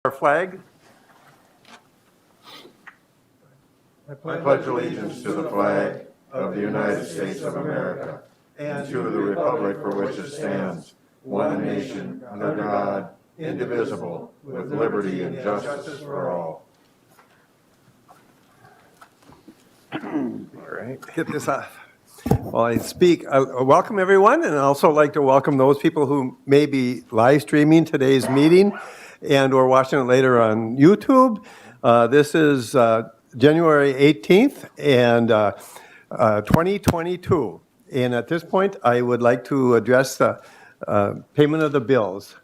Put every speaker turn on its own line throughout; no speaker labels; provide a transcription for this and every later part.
Our flag. I pledge allegiance to the flag of the United States of America and to the republic for which it stands, one nation, under God, indivisible, with liberty and justice for all. All right, hit this off. While I speak, welcome everyone, and I'd also like to welcome those people who may be live streaming today's meeting and or watching it later on YouTube. This is January 18th and 2022. And at this point, I would like to address the payment of the bills.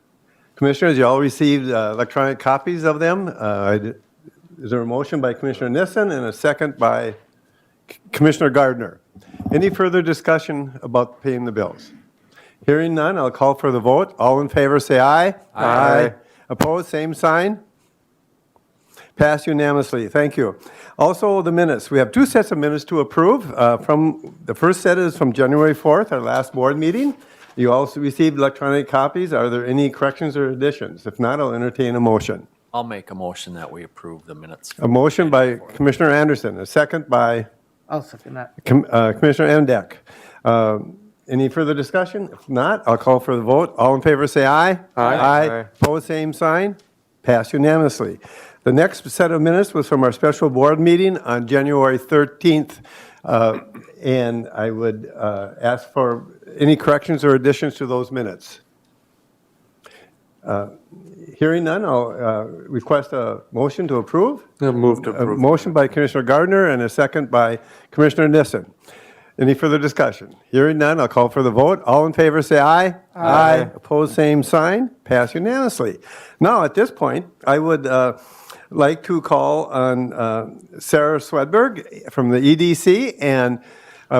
Commissioners, you all received electronic copies of them. Is there a motion by Commissioner Nissen and a second by Commissioner Gardner? Any further discussion about paying the bills? Hearing none, I'll call for the vote. All in favor say aye. Aye. Opposed, same sign. Passed unanimously. Thank you. Also, the minutes. We have two sets of minutes to approve. The first set is from January 4th, our last board meeting. You also received electronic copies. Are there any corrections or additions? If not, I'll entertain a motion.
I'll make a motion that we approve the minutes.
A motion by Commissioner Anderson, a second by
I'll second that.
Commissioner Emdek. Any further discussion? If not, I'll call for the vote. All in favor say aye. Aye. Opposed, same sign. Passed unanimously. The next set of minutes was from our special board meeting on January 13th. And I would ask for any corrections or additions to those minutes. Hearing none, I'll request a motion to approve.
Move to approve.
A motion by Commissioner Gardner and a second by Commissioner Nissen. Any further discussion? Hearing none, I'll call for the vote. All in favor say aye. Aye. Opposed, same sign. Passed unanimously. Now, at this point, I would like to call on Sarah Swedberg from the EDC, and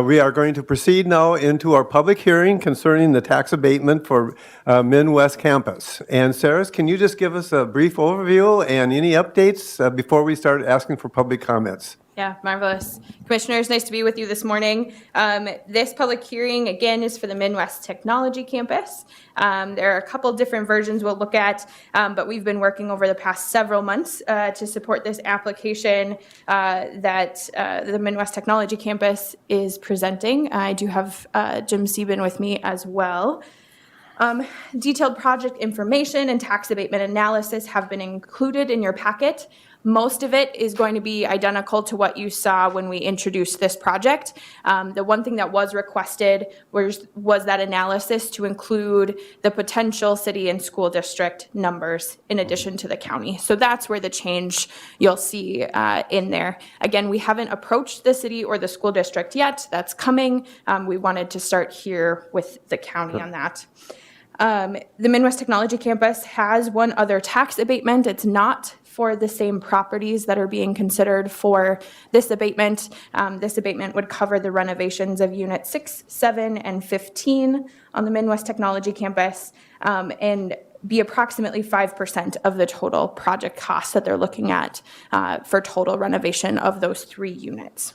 we are going to proceed now into our public hearing concerning the tax abatement for Midwest Campus. And Sarah, can you just give us a brief overview and any updates before we start asking for public comments?
Yeah, marvelous. Commissioners, nice to be with you this morning. This public hearing, again, is for the Midwest Technology Campus. There are a couple different versions we'll look at, but we've been working over the past several months to support this application that the Midwest Technology Campus is presenting. I do have Jim Sieben with me as well. Detailed project information and tax abatement analysis have been included in your packet. Most of it is going to be identical to what you saw when we introduced this project. The one thing that was requested was that analysis to include the potential city and school district numbers in addition to the county. So that's where the change you'll see in there. Again, we haven't approached the city or the school district yet. That's coming. We wanted to start here with the county on that. The Midwest Technology Campus has one other tax abatement. It's not for the same properties that are being considered for this abatement. This abatement would cover the renovations of Unit 6, 7, and 15 on the Midwest Technology Campus and be approximately 5% of the total project costs that they're looking at for total renovation of those 3 units.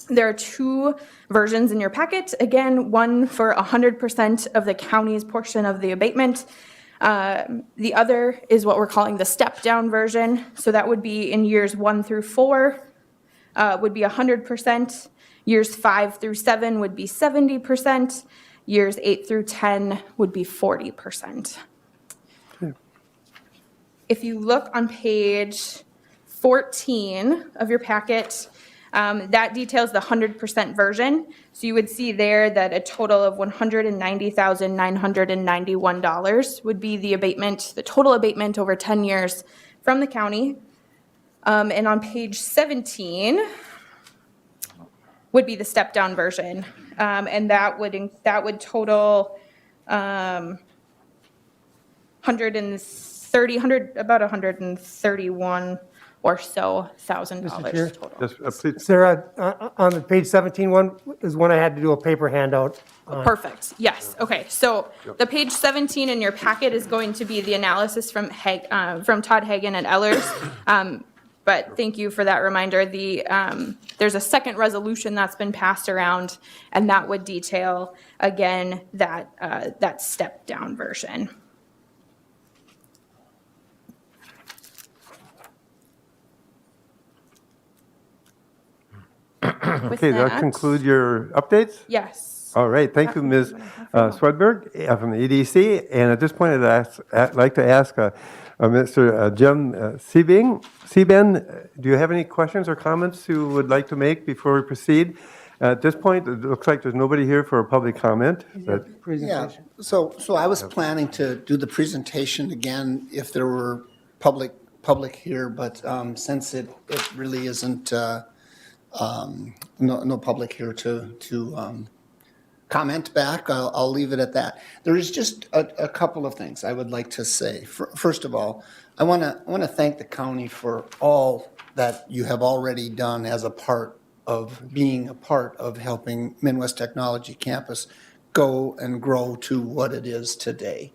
There are 2 versions in your packet. Again, one for 100% of the county's portion of the abatement. The other is what we're calling the step-down version. So that would be in years 1 through 4 would be 100%. Years 5 through 7 would be 70%. Years 8 through 10 would be 40%. If you look on page 14 of your packet, that details the 100% version. So you would see there that a total of $190,991 would be the abatement, the total abatement over 10 years from the county. And on page 17 would be the step-down version. And that would total about 131 or so $1,000 total.
Sarah, on the page 17 one is one I had to do a paper handout on.
Perfect. Yes. Okay. So the page 17 in your packet is going to be the analysis from Todd Hagen and Ellers. But thank you for that reminder. There's a second resolution that's been passed around, and that would detail again that step down version.
Okay, that concludes your updates?
Yes.
All right, thank you, Ms. Swedberg from the EDC. And at this point, I'd like to ask Mr. Jim Seaben, do you have any questions or comments you would like to make before we proceed? At this point, it looks like there's nobody here for a public comment. but-
Yeah,
Presentation.
so I was planning to do the presentation again if there were public here, but since it really isn't, no public here to comment back, I'll leave it at that. There is just a couple of things I would like to say. First of all, I want to thank the county for all that you have already done as a part of being a part of helping Midwest Technology Campus go and grow to what it is today.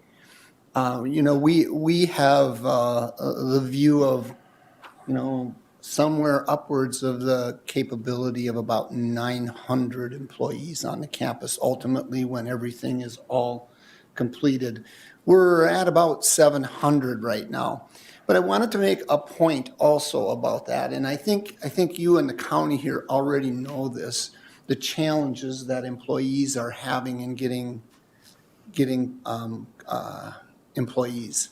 We have the view of, somewhere upwards of the capability of about 900 employees on the campus. Ultimately, when everything is all completed, we're at about 700 right now. But I wanted to make a point also about that, and I think you and the county here already know this, the challenges that employees are having in getting employees,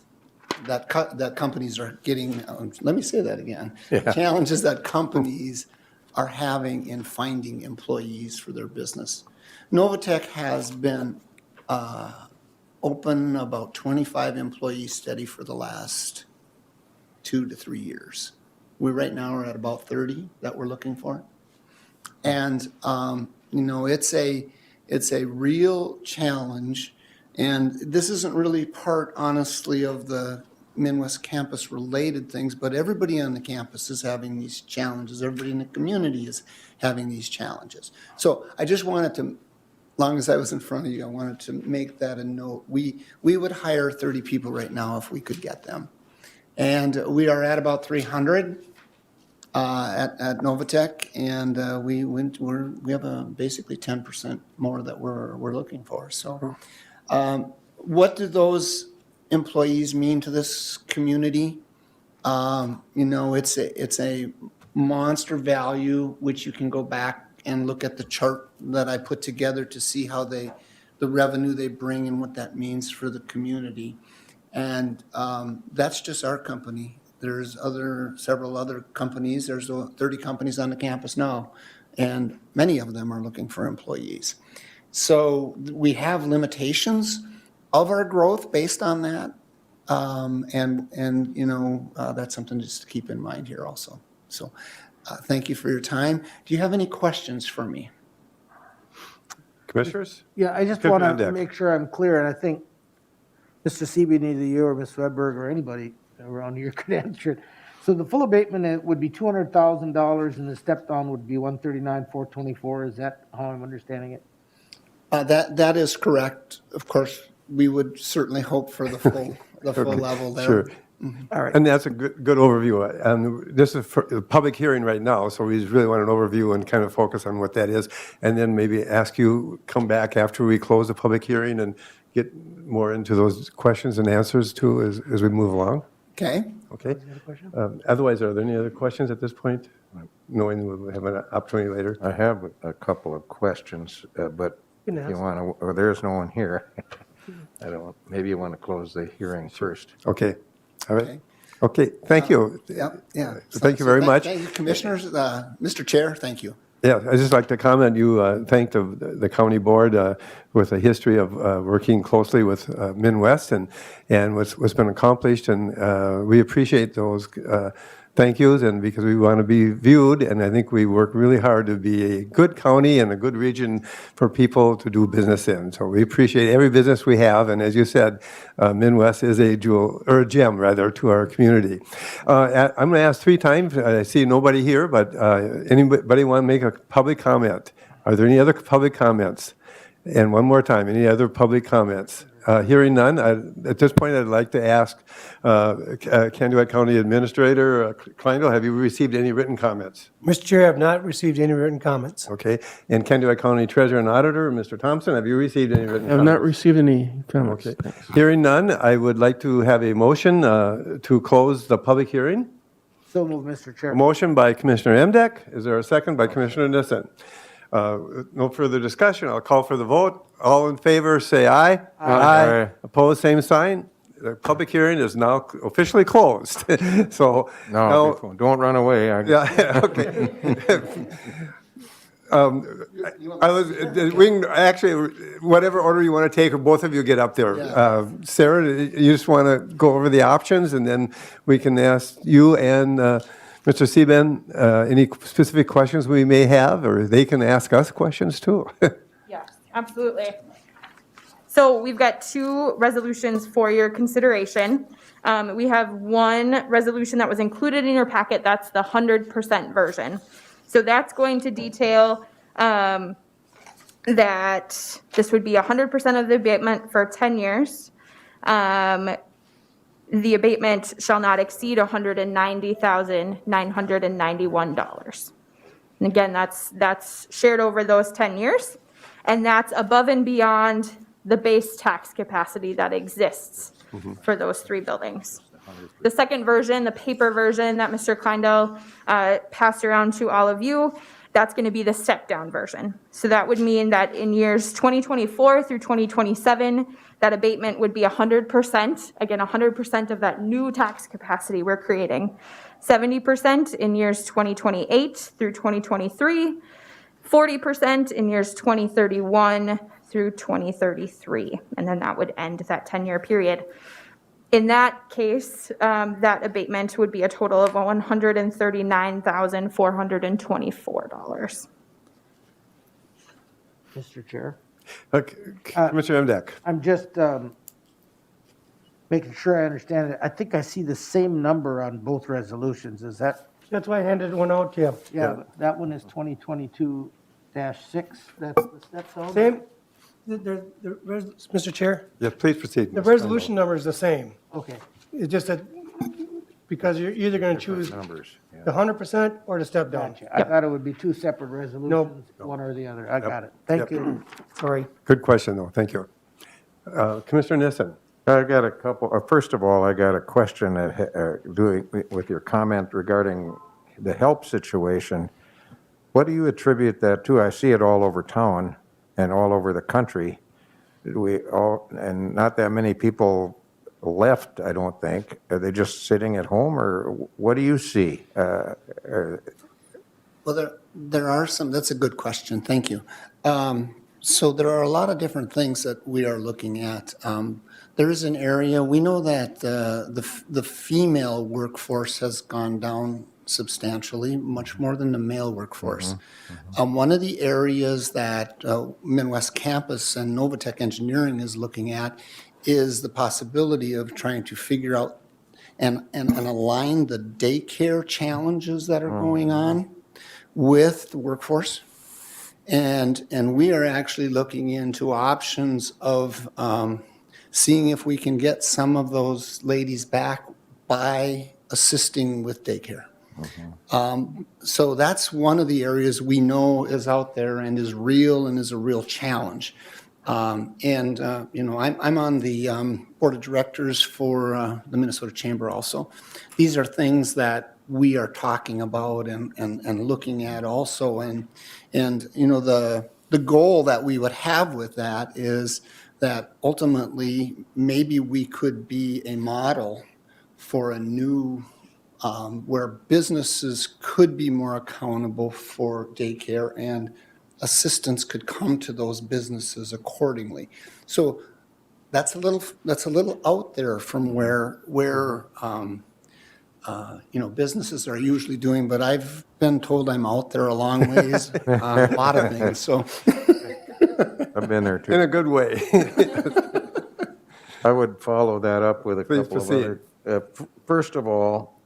that companies are getting, let me say that again. Challenges that companies are having in finding employees for their business. Novatech has been open about 25 employees steady for the last 2 to 3 years. We right now are at about 30 that we're looking for. And, it's a real challenge. And this isn't really part, honestly, of the Midwest campus related things, but everybody on the campus is having these challenges. Everybody in the community is having these challenges. So I just wanted to, long as I was in front of you, I wanted to make that a note. We would hire 30 people right now if we could get them. And we are at about 300 at Novatech, and we have basically 10% more that we're looking for. So, what do those employees mean to this community? It's a monster value, which you can go back and look at the chart that I put together to see how the revenue they bring and what that means for the community. And that's just our company. There's several other companies. There's 30 companies on the campus now, and many of them are looking for employees. So we have limitations of our growth based on that, that's something just to keep in mind here also. So thank you for your time. Do you have any questions for me?
Commissioners?
Yeah, I just
Good
want
on
to
deck.
make sure I'm clear, and I think Mr. Seaby, either you or Ms. Swedberg or anybody around here could answer it. So the full abatement would be $200,000 and the step down would be $139,424. Is that how I'm understanding it?
That is correct. Of course, we would certainly hope for the full level there.
Sure.
All right.
And that's a good overview. And this is for a public hearing right now, so we really want an overview and kind of focus on what that is. And then maybe ask you, come back after we close the public hearing and get more into those questions and answers too as we move along.
Okay.
Okay? Otherwise, are there any other questions at this point? Knowing we'll have an opportunity later.
I have a couple of questions, but
You can
if you
ask.
want to, or there's no one here. I don't, maybe you want to close the hearing first.
Okay. All right. Okay, thank you.
Yeah.
Thank you very much.
Thank you, Commissioners. Mr. Chair, thank you.
Yeah, I'd just like to comment, you thanked the county board with a history of working closely with Midwest and what's been accomplished, and we appreciate those thank yous, and because we want to be viewed, and I think we work really hard to be a good county and a good region for people to do business in. So we appreciate every business we have, and as you said, Midwest is a jewel, or a gem rather, to our community. I'm going to ask 3 times. I see nobody here, but anybody want to make a public comment? Are there any other public comments? And one more time, any other public comments? Hearing none, at this point, I'd like to ask Conduit County Administrator Kleindl, have you received any written comments?
Mr. Chair, I have not received any written comments.
Okay. And Conduit County Treasurer and Auditor, Mr. Thompson, have you received any written
I have
comments?
not received any comments.
Okay.
Thanks.
Hearing none, I would like to have a motion to close the public hearing.
So move, Mr. Chair.
A motion by Commissioner Emdek. Is there a second by Commissioner Nissen? No further discussion. I'll call for the vote. All in favor, say aye.
Aye.
Opposed, same sign. The public hearing is now officially closed. So
No,
now,
before- don't run away.
yeah, okay. I was, we can, actually, whatever order you want to take, or both of you get up there.
Yeah.
Sarah, you just want to go over the options, and then we can ask you and Mr. Seaben any specific questions we may have, or they can ask us questions too.
Yes, absolutely. So we've got two resolutions for your consideration. We have one resolution that was included in your packet, that's the 100% version. So that's going to detail that this would be 100% of the abatement for 10 years. The abatement shall not exceed $190,991. And again, that's shared over those 10 years. And that's above and beyond the base tax capacity that exists for those three buildings. The second version, the paper version that Mr. Kleindell passed around to all of you, that's going to be the step-down version. So that would mean that in years 2024 through 2027, that abatement would be 100%, again, 100% of that new tax capacity we're creating. 70% in years 2028 through 2023, 40% in years 2031 through 2033, and then that would end that 10-year period. In that case, that abatement would be a total of $139,424.
Mr. Chair.
Okay, Commissioner Emdek.
I'm just making sure I understand it. I think I see the same number on both resolutions. Is that,
That's why I handed one out to you.
yeah, that one is 2022-6, that's the step zone?
Same, Mr. Chair,
Yes, please proceed.
the
Mr.
resolution number is the same.
Okay,
It's just that, because you're either going to choose
Numbers. yeah.
the 100% or the step down.
gotcha. I thought it would be two separate resolutions, one or the other. I got it. Thank you.
Sorry.
Good question, though. Thank you. Commissioner Nissen.
I got a couple, first of all, I got a question doing with your comment regarding the help situation. What do you attribute that to? I see it all over town and all over the country. And not that many people left, I don't think. Are they just sitting at home, or what do you see?
Well, there are some, that's a good question, thank you. So there are a lot of different things that we are looking at. There is an area, we know that the female workforce has gone down substantially, much more than the male workforce. One of the areas that Midwest Campus and Novatech Engineering is looking at is the possibility of trying to figure out and align the daycare challenges that are going on with the workforce. And we are actually looking into options of seeing if we can get some of those ladies back by assisting with daycare. So that's one of the areas we know is out there and is real and is a real challenge. I'm on the board of directors for the Minnesota Chamber also. These are things that we are talking about and looking at also. And the goal that we would have with that is that ultimately maybe we could be a model for a new where businesses could be more accountable for daycare and assistance could come to those businesses accordingly. So that's a little out there from where businesses are usually doing, but I've been told I'm out there a long ways on a lot of things, so.
I've been there too.
In a good way.
I would follow that up with a
Please
couple
proceed.
of other. First of all,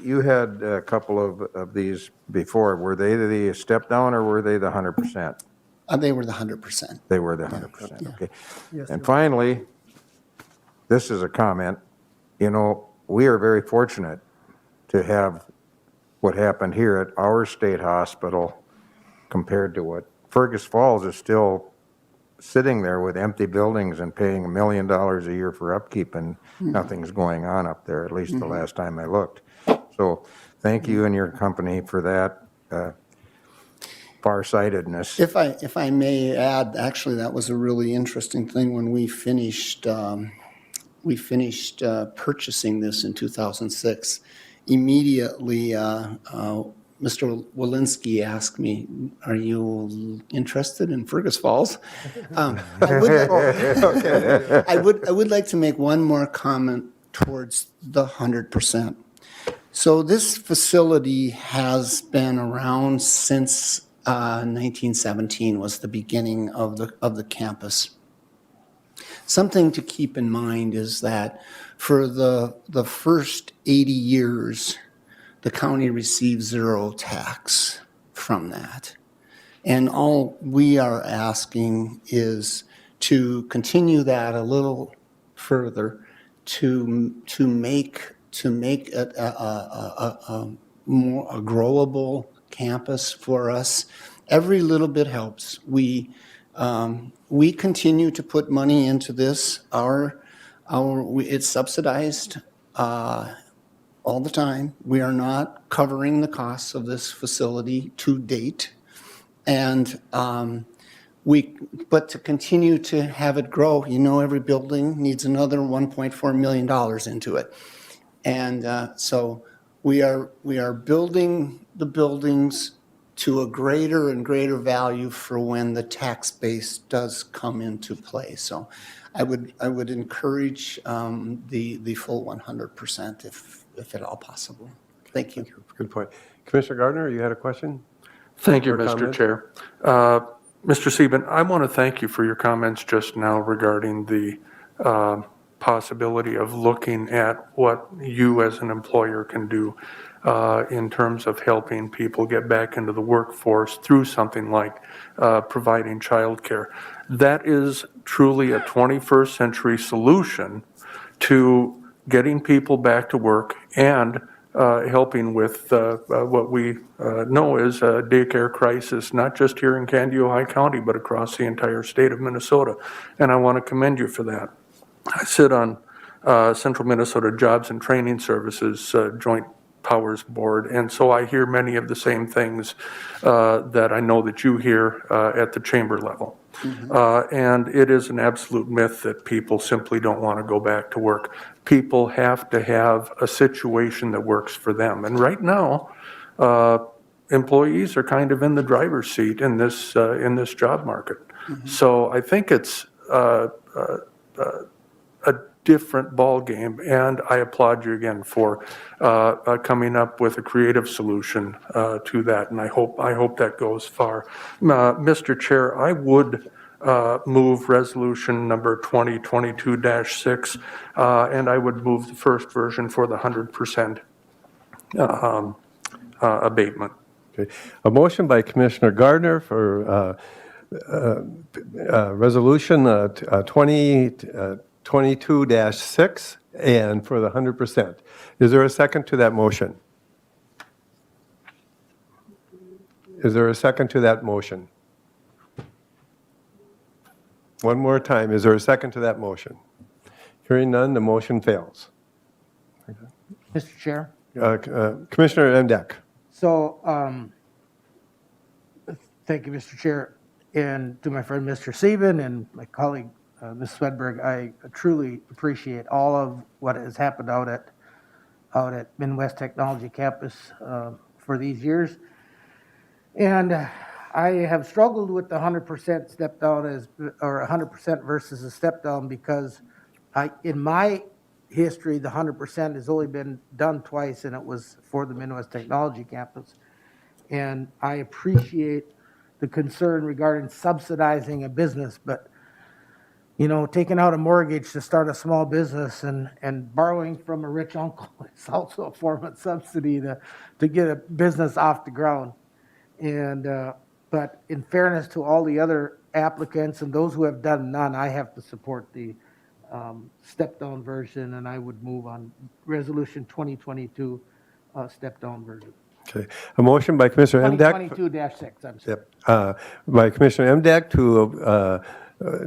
you had a couple of these before. Were they the step down or were they the 100%?
They were the 100%.
They were the 100%, okay.
Yes,
And finally, this is a comment. We are very fortunate to have what happened here at our state hospital compared to what Fergus Falls is still sitting there with empty buildings and paying $1 million a year for upkeep, and nothing's going on up there, at least the last time I looked. So So thank you and your company for that farsightedness.
If I may add, actually, that was a really interesting thing when we finished purchasing this in 2006. Immediately, Mr. Walensky asked me, "Are you interested in Fergus Falls?" I would like to make one more comment towards the 100%. So this facility has been around since 1917 was the beginning of the campus. Something to keep in mind is that for the first 80 years, the county received zero tax from that. And all we are asking is to continue that a little further to make it a growable campus for us. Every little bit helps. We continue to put money into this. It's subsidized all the time. We are not covering the costs of this facility to date. And but to continue to have it grow, every building needs another $1.4 million into it. And so we are building the buildings to a greater and greater value for when the tax base does come into play. So I would encourage the full 100% if at all possible. Thank you.
Good point. Commissioner Gardner, you had a question?
Thank you,
Or
Mr.
comment?
Chair. Mr. Sieben, I want to thank you for your comments just now regarding the possibility of looking at what you as an employer can do in terms of helping people get back into the workforce through something like providing childcare. That is truly a 21st century solution to getting people back to work and helping with what we know is a daycare crisis, not just here in Candido County, but across the entire state of Minnesota. And I want to commend you for that. I sit on Central Minnesota Jobs and Training Services Joint Powers Board, and so I hear many of the same things that I know that you hear at the chamber level. And it is an absolute myth that people simply don't want to go back to work. People have to have a situation that works for them. And right now, employees are kind of in the driver's seat in this job market. So I think it's a different ball game, and I applaud you again for coming up with a creative solution to that, and I hope that goes far. Mr. Chair, I would move resolution number 2022-6, and I would move the first version for the 100% abatement.
Okay. A motion by Commissioner Gardner for resolution 2022-6 and for the 100%. Is there a second to that motion? Is there a second to that motion? One more time, is there a second to that motion? Hearing none, the motion fails.
Mr. Chair?
Commissioner Emdek.
So, thank you, Mr. Chair. And to my friend, Mr. Sieben, and my colleague, Ms. Swedberg, I truly appreciate all of what has happened out at Midwest Technology Campus for these years. And I have struggled with the 100% step down or 100% versus a step down because in my history, the 100% has only been done twice, and it was for the Midwest Technology Campus. And I appreciate the concern regarding subsidizing a business, but taking out a mortgage to start a small business and borrowing from a rich uncle is also a form of subsidy to get a business off the ground. And but in fairness to all the other applicants and those who have done none, I have to support the step-down version, and I would move on Resolution 2022 step-down version.
Okay. A motion by Commissioner Emdek.
2022-6, I'm sorry.
Yep. By Commissioner Emdek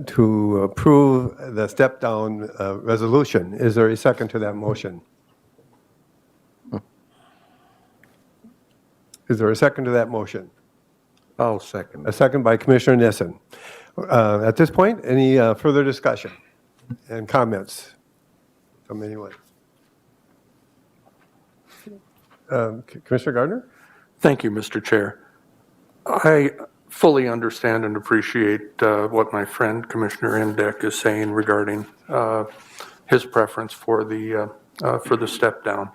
to approve the step-down resolution. Is there a second to that motion? Is there a second to that motion?
I'll second.
A second by Commissioner Nissen. At this point, any further discussion and comments from anyone? Commissioner Gardner?
Thank you, Mr. Chair. I fully understand and appreciate what my friend Commissioner Indek is saying regarding his preference for the step down.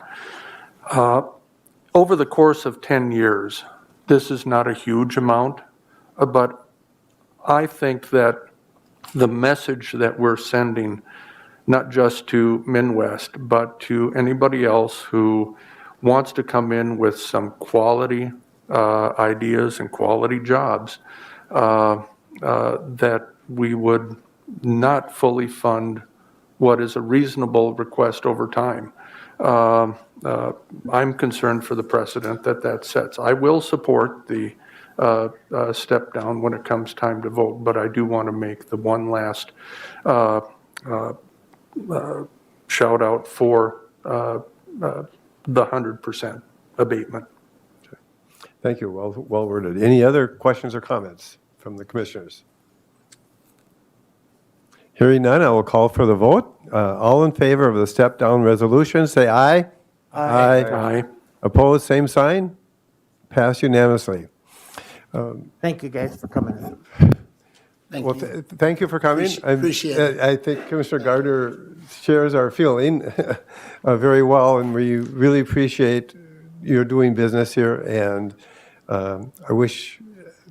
Over the course of 10 years, this is not a huge amount, but I think that the message that we're sending, not just to Midwest, but to anybody else who wants to come in with some quality ideas and quality jobs, that we would not fully fund what is a reasonable request over time. I'm concerned for the precedent that sets. I will support the step down when it comes time to vote, but I do want to make the one last shout out for the 100% abatement.
Thank you. Well worded. Any other questions or comments from the commissioners? Hearing none, I will call for the vote. All in favor of the step down resolution, say aye.
Aye.
Opposed, same sign. Passed unanimously.
Thank you guys for coming in.
Thank
Well,
you.
thank you for coming.
Appreciate it.
I think Commissioner Gardner shares our feeling very well, and we really appreciate your doing business here. And I wish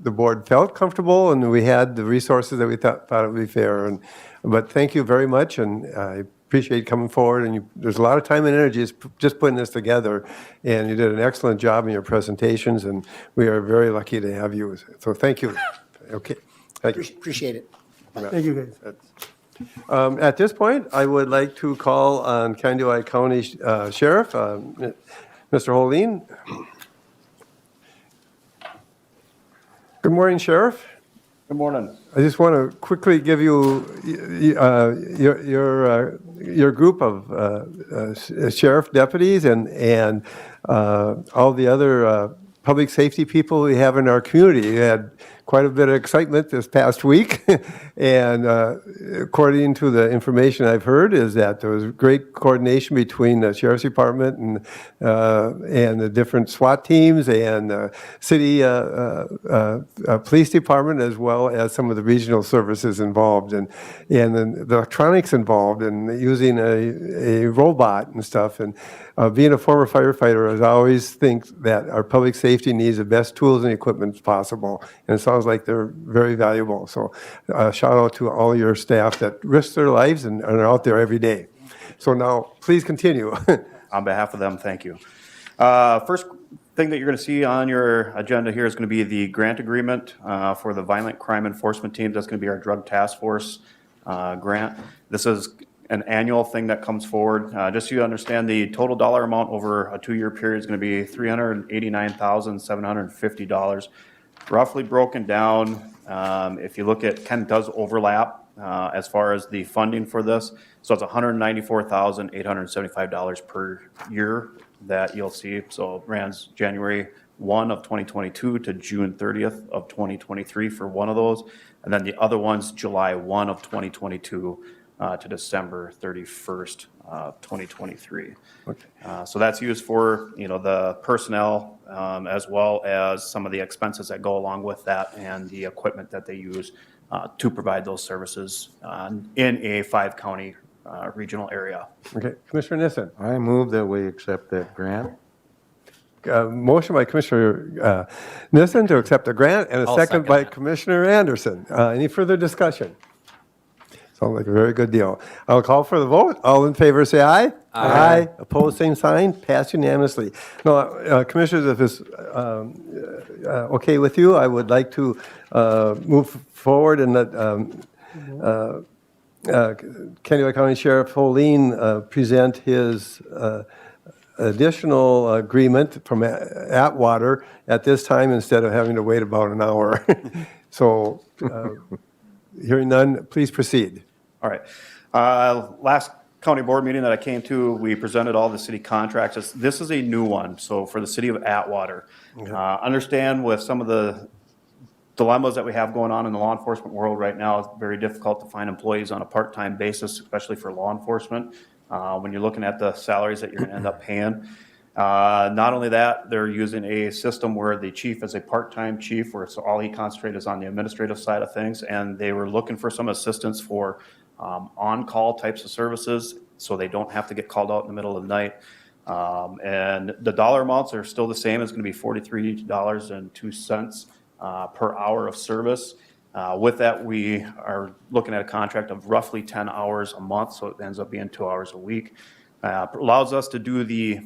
the board felt comfortable and we had the resources that we thought it would be fair. But thank you very much, and I appreciate coming forward. And there's a lot of time and energy just putting this together, and you did an excellent job in your presentations, and we are very lucky to have you. So thank you. Okay, thank you.
Appreciate it.
Thank you, guys.
At this point, I would like to call on Conduit County Sheriff, Mr. Holtgren. Good morning, Sheriff.
Good morning.
I just want to quickly give you your group of sheriff deputies and all the other public safety people we have in our community. We had quite a bit of excitement this past week, and according to the information I've heard, is that there was great coordination between the Sheriff's Department and the different SWAT teams and the city police department, as well as some of the regional services involved, and then the electronics involved, and using a robot and stuff. And being a former firefighter, I always think that our public safety needs the best tools and equipment possible, and it sounds like they're very valuable. So shout out to all your staff that risk their lives and are out there every day. So now, please continue.
On behalf of them, thank you. First thing that you're going to see on your agenda here is going to be the grant agreement for the Violent Crime Enforcement Team. That's going to be our Drug Task Force grant. This is an annual thing that comes forward. Just so you understand, the total dollar amount over a 2-year period is going to be $389,750. Roughly broken down, if you look at, kind of does overlap as far as the funding for this. So it's $194,875 per year that you'll see. So it runs January 1 of 2022 to June 30th of 2023 for one of those. And then the other one's July 1 of 2022 to December 31st, 2023.
Okay.
So that's used for, the personnel as well as some of the expenses that go along with that and the equipment that they use to provide those services in a 5-county regional area.
Okay, Commissioner Nissen.
I move that we accept that grant.
Motion by Commissioner Nissen to accept the grant, and a
I'll
second
second
by
that.
Commissioner Anderson. Any further discussion? Sounds like a very good deal. I'll call for the vote. All in favor, say aye. Aye. Opposed, same sign. Passed unanimously. Now, Commissioners, if it's okay with you, I would like to move forward and let Conduit County Sheriff Holtgren present his additional agreement from Atwater at this time instead of having to wait about an hour. So, hearing none, please proceed.
All right. Last county board meeting that I came to, we presented all the city contracts. This is a new one, so for the city of Atwater. Understand with some of the dilemmas that we have going on in the law enforcement world right now, it's very difficult to find employees on a part-time basis, especially for law enforcement, when you're looking at the salaries that you're gonna end up paying. Not only that, they're using a system where the chief is a part-time chief, where it's all he concentrates is on the administrative side of things, and they were looking for some assistance for on-call types of services, so they don't have to get called out in the middle of the night. And the dollar amounts are still the same. It's gonna be $43.02 per hour of service. With that, we are looking at a contract of roughly 10 hours a month, so it ends up being 2 hours a week. Allows us to do the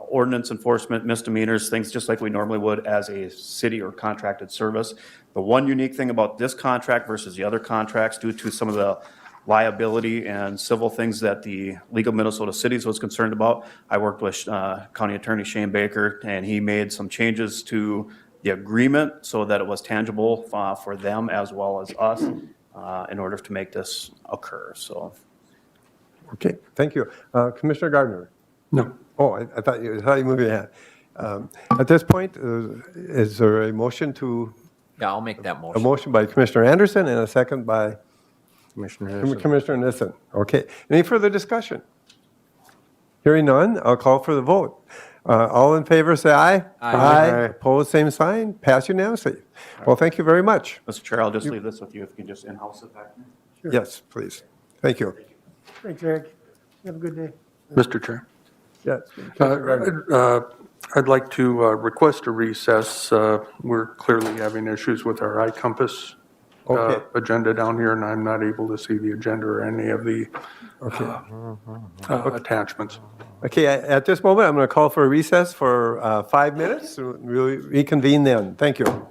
ordinance enforcement, misdemeanors, things just like we normally would as a city or contracted service. The one unique thing about this contract versus the other contracts, due to some of the liability and civil things that the League of Minnesota Cities was concerned about, I worked with County Attorney Shane Baker, and he made some changes to the agreement so that it was tangible for them as well as us in order to make this occur, so.
Okay, thank you. Commissioner Gardner?
No.
Oh, I thought you moved your hand. At this point, is there a motion to,
Yeah, I'll make that
a
motion.
motion by Commissioner Anderson and a second by
Commissioner Nissen.
Commissioner Nissen? Okay, any further discussion? Hearing none, I'll call for the vote. All in favor, say aye.
Aye.
Opposed, same sign. Pass unanimously. Well, thank you very much.
Mr. Chair, I'll just leave this with you if you can just in-house it back there.
Yes, please. Thank you.
Thanks, Eric. Have a good day.
Mr. Chair.
Yes. Commissioner Gardner.
I'd like to request a recess. We're clearly having issues with our iCompass
Okay.
agenda down here, and I'm not able to see the agenda or any of the attachments.
Okay, at this moment, I'm going to call for a recess for 5 minutes. We'll reconvene then. Thank you.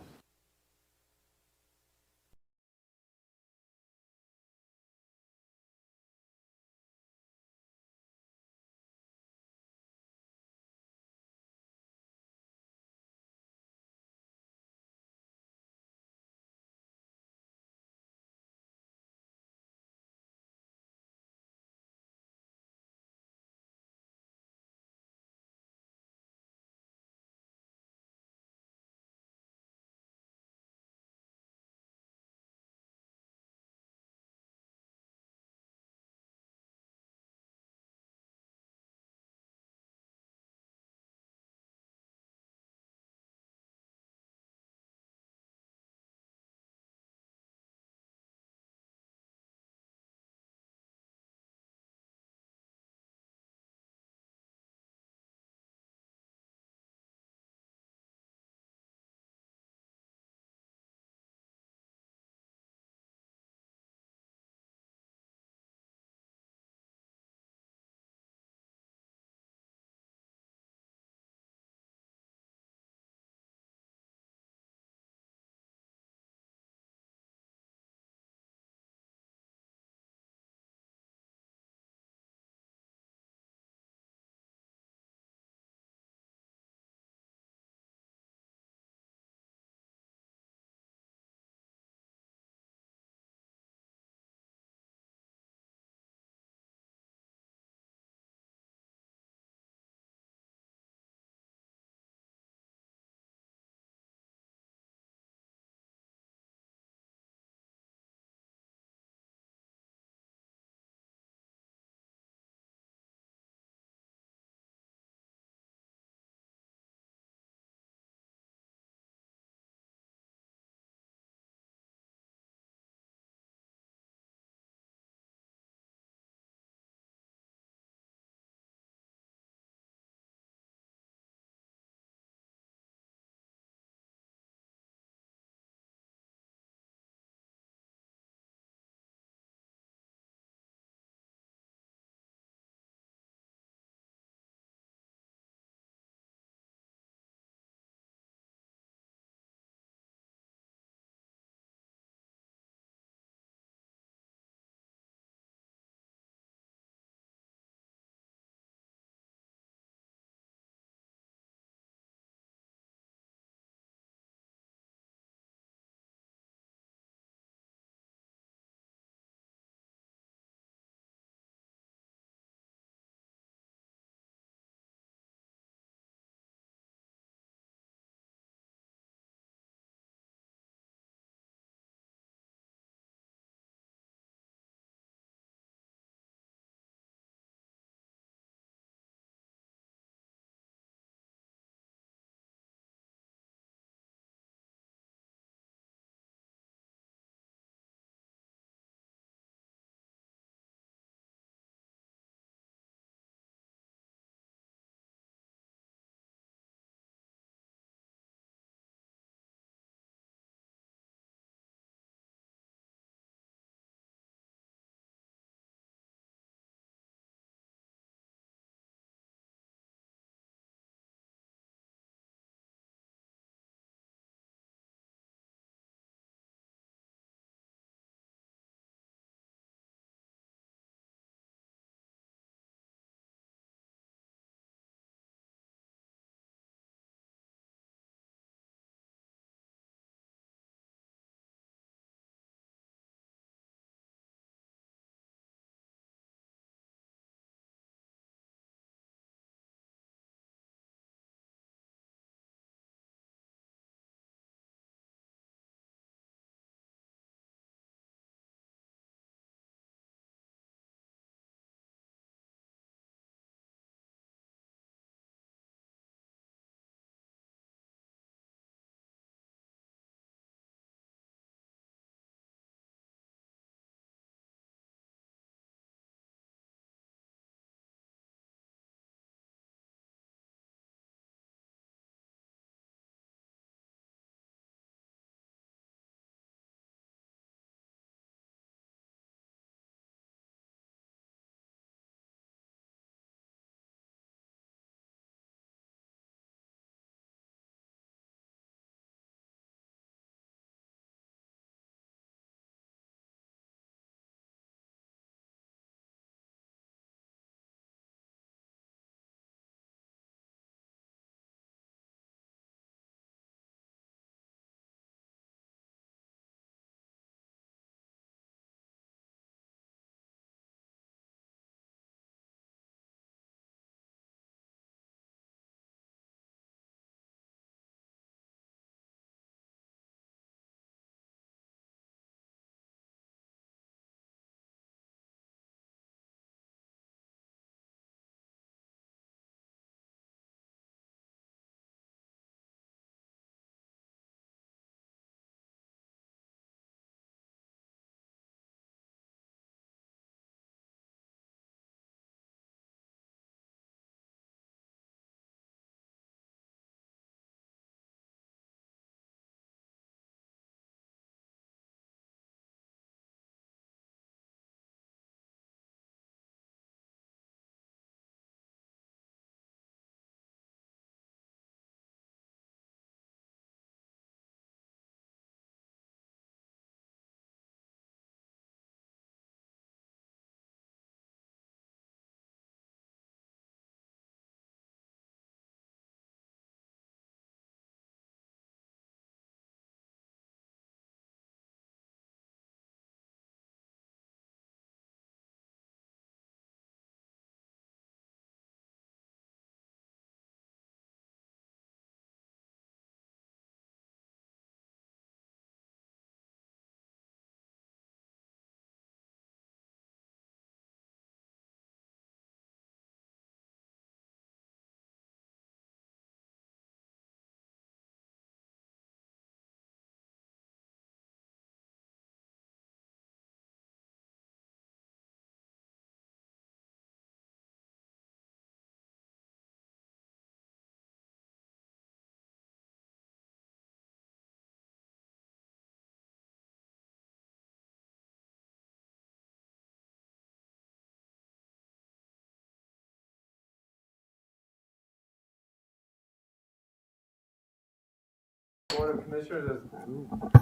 Commissioners,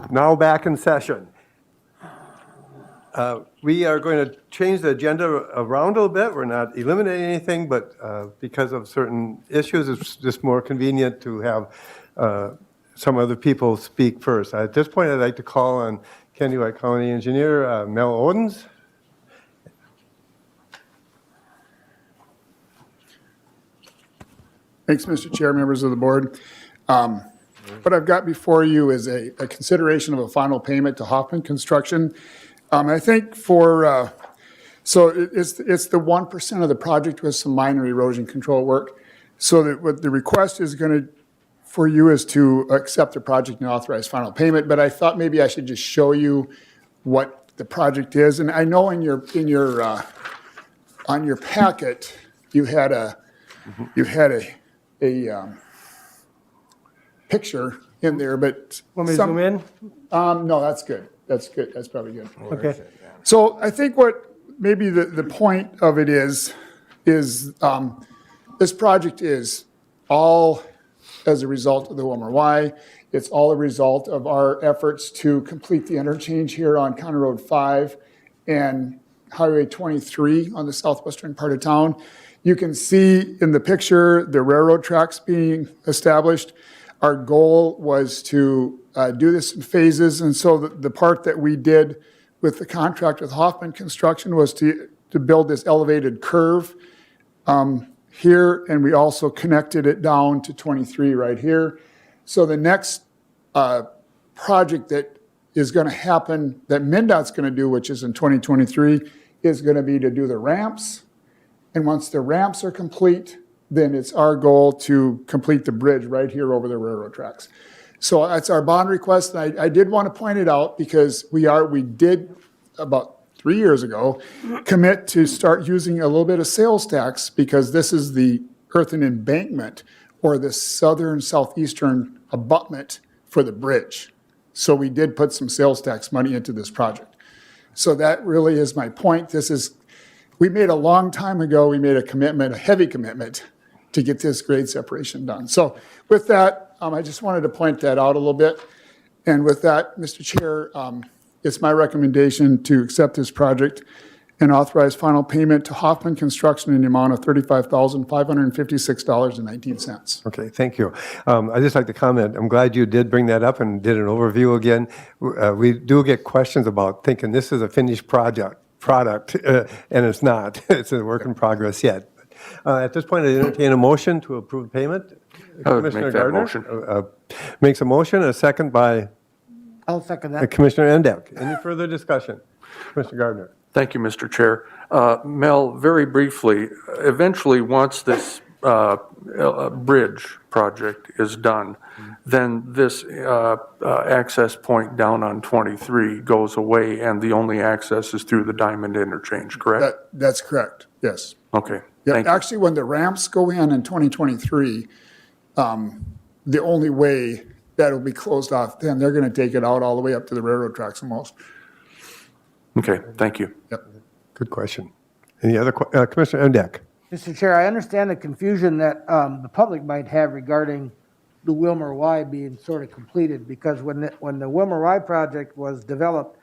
now back in session. We are going to change the agenda around a little bit. We're not eliminating anything, but because of certain issues, it's just more convenient to have some other people speak first. At this point, I'd like to call on Conduit County Engineer Mel Odens.
Thanks, Mr. Chair, members of the board. What I've got before you is a consideration of a final payment to Hoffman Construction. I think for, so it's the 1% of the project with some minor erosion control work. So that what the request is going to, for you is to accept the project and authorize final payment. But I thought maybe I should just show you what the project is. And I know on your packet, you had a picture in there, but.
Want me to zoom in?
No, that's good. That's good. That's probably good.
Okay.
So I think what maybe the point of it is this project is all as a result of the Wilmer Y. It's all a result of our efforts to complete the interchange here on County Road 5 and Highway 23 on the southwestern part of town. You can see in the picture the railroad tracks being established. Our goal was to do this in phases, and so the part that we did with the contract with Hoffman Construction was to build this elevated curve here, and we also connected it down to 23 right here. So the next project that is going to happen, that MnDOT's going to do, which is in 2023, is going to be to do the ramps. And once the ramps are complete, then it's our goal to complete the bridge right here over the railroad tracks. So that's our bond request. And I did want to point it out because we did about 3 years ago commit to start using a little bit of sales tax because this is the earthen embankment or the southern southeastern abutment for the bridge. So we did put some sales tax money into this project. So that really is my point. We made a long time ago, we made a commitment, a heavy commitment to get this grade separation done. So with that, I just wanted to point that out a little bit. And with that, Mr. Chair, it's my recommendation to accept this project and authorize final payment to Hoffman Construction in the amount of $35,556.19.
Okay, thank you. I'd just like to comment, I'm glad you did bring that up and did an overview again. We do get questions about thinking this is a finished product, and it's not. It's a work in progress yet. At this point, I entertain a motion to approve payment.
I would make
Commissioner
that
Gardner
motion.
Makes a motion, a second by
I'll second that.
Commissioner Endek. Any further discussion? Commissioner Gardner.
Thank you, Mr. Chair. Mel, very briefly, eventually, once this bridge project is done, then this access point down on 23 goes away, and the only access is through the Diamond Interchange, correct?
That's correct, yes.
Okay,
Yeah,
thank you.
actually, when the ramps go in 2023, the only way that'll be closed off, then they're going to take it out all the way up to the railroad tracks almost.
Okay, thank you.
Yep.
Good question. Any other, Commissioner Endek?
Mr. Chair, I understand the confusion that the public might have regarding the Wilmer Y being sort of completed, because when the Wilmer Y project was developed,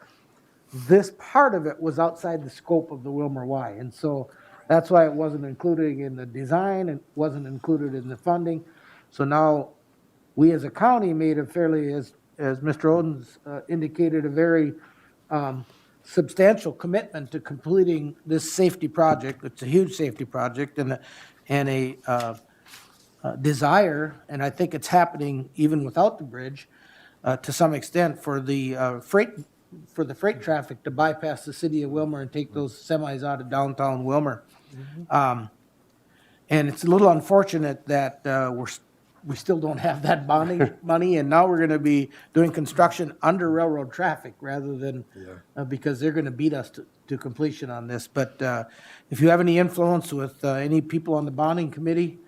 this part of it was outside the scope of the Wilmer Y. And so that's why it wasn't included in the design and wasn't included in the funding. So now we as a county made a fairly, as Mr. Odens indicated, a very substantial commitment to completing this safety project. It's a huge safety project and a desire, and I think it's happening even without the bridge, to some extent for the freight traffic to bypass the city of Wilmer and take those semis out of downtown Wilmer. And it's a little unfortunate that we still don't have that bonding money, and now we're going to be doing construction under railroad traffic rather than, because they're going to beat us to completion on this. But if you have any influence with any people on the bonding committee,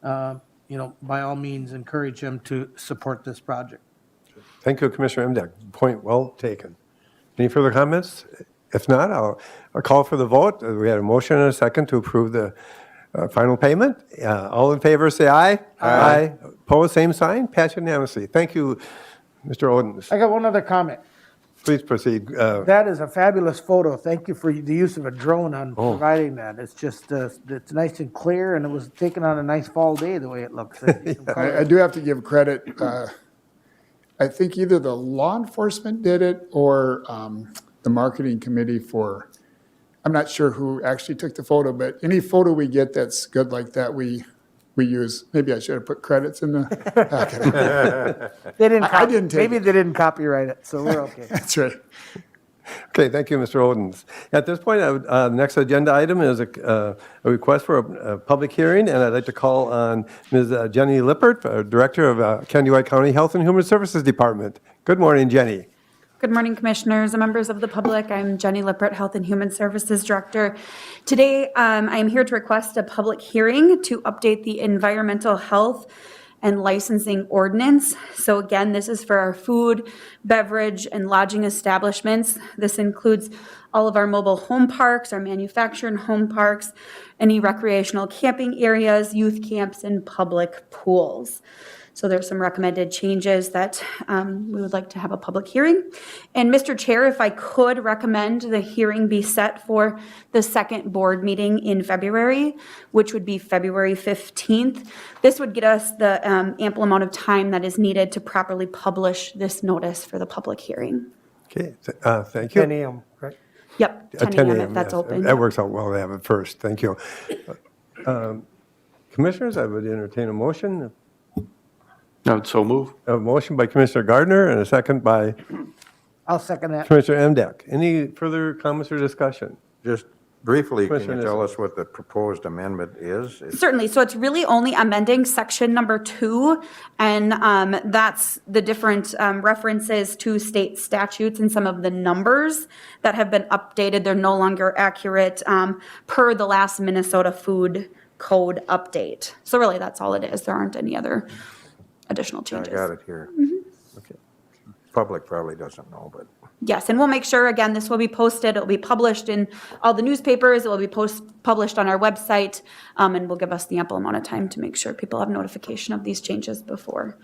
by all means, encourage them to support this project.
Thank you, Commissioner Emdek. Point well taken. Any further comments? If not, I'll call for the vote. We had a motion and a second to approve the final payment. All in favor, say aye. Aye. Opposed, same sign. Passed unanimously. Thank you, Mr. Odens,
I got one other comment.
please proceed.
That is a fabulous photo. Thank you for the use of a drone on providing that. It's just, it's nice and clear, and it was taken on a nice fall day, the way it looks.
I do have to give credit. I think either the law enforcement did it or the marketing committee for, I'm not sure who actually took the photo, but any photo we get that's good like that, we use. Maybe I should have put credits in the packet.
They didn't,
I didn't take
maybe
it.
they didn't copyright it, so we're okay.
That's right.
Okay, thank you, Mr. Odens. At this point, the next agenda item is a request for a public hearing, and I'd like to call on Ms. Jenny Lippert, Director of Conduit County Health and Human Services Department. Good morning, Jenny.
Good morning, Commissioners and members of the public. I'm Jenny Lippert, Health and Human Services Director. Today, I am here to request a public hearing to update the environmental health and licensing ordinance. So again, this is for our food, beverage, and lodging establishments. This includes all of our mobile home parks, our manufactured home parks, any recreational camping areas, youth camps, and public pools. So there's some recommended changes that we would like to have a public hearing. And Mr. Chair, if I could recommend the hearing be set for the second board meeting in February, which would be February 15th. This would get us the ample amount of time that is needed to properly publish this notice for the public hearing.
Okay, thank you.
10 a.m., correct?
Yep, 10 a.m. if that's
yes.
open.
That works out well to have it first. Thank you. Commissioners, I would entertain a motion.
I would so move.
A motion by Commissioner Gardner and a second by
I'll second that.
Commissioner Emdek. Any further comments or discussion?
Just briefly, can
Commissioner
you tell
Nissen.
us what the proposed amendment is?
Certainly. So it's really only amending section number 2, and that's the different references to state statutes and some of the numbers that have been updated. They're no longer accurate per the last Minnesota Food Code update. So really, that's all it is. There aren't any other additional
I
changes.
got it here.
Okay.
Public probably doesn't know, but
Yes, and we'll make sure, again, this will be posted, it'll be published in all the newspapers, it will be published on our website, and will give us the ample amount of time to make sure people have notification of these changes before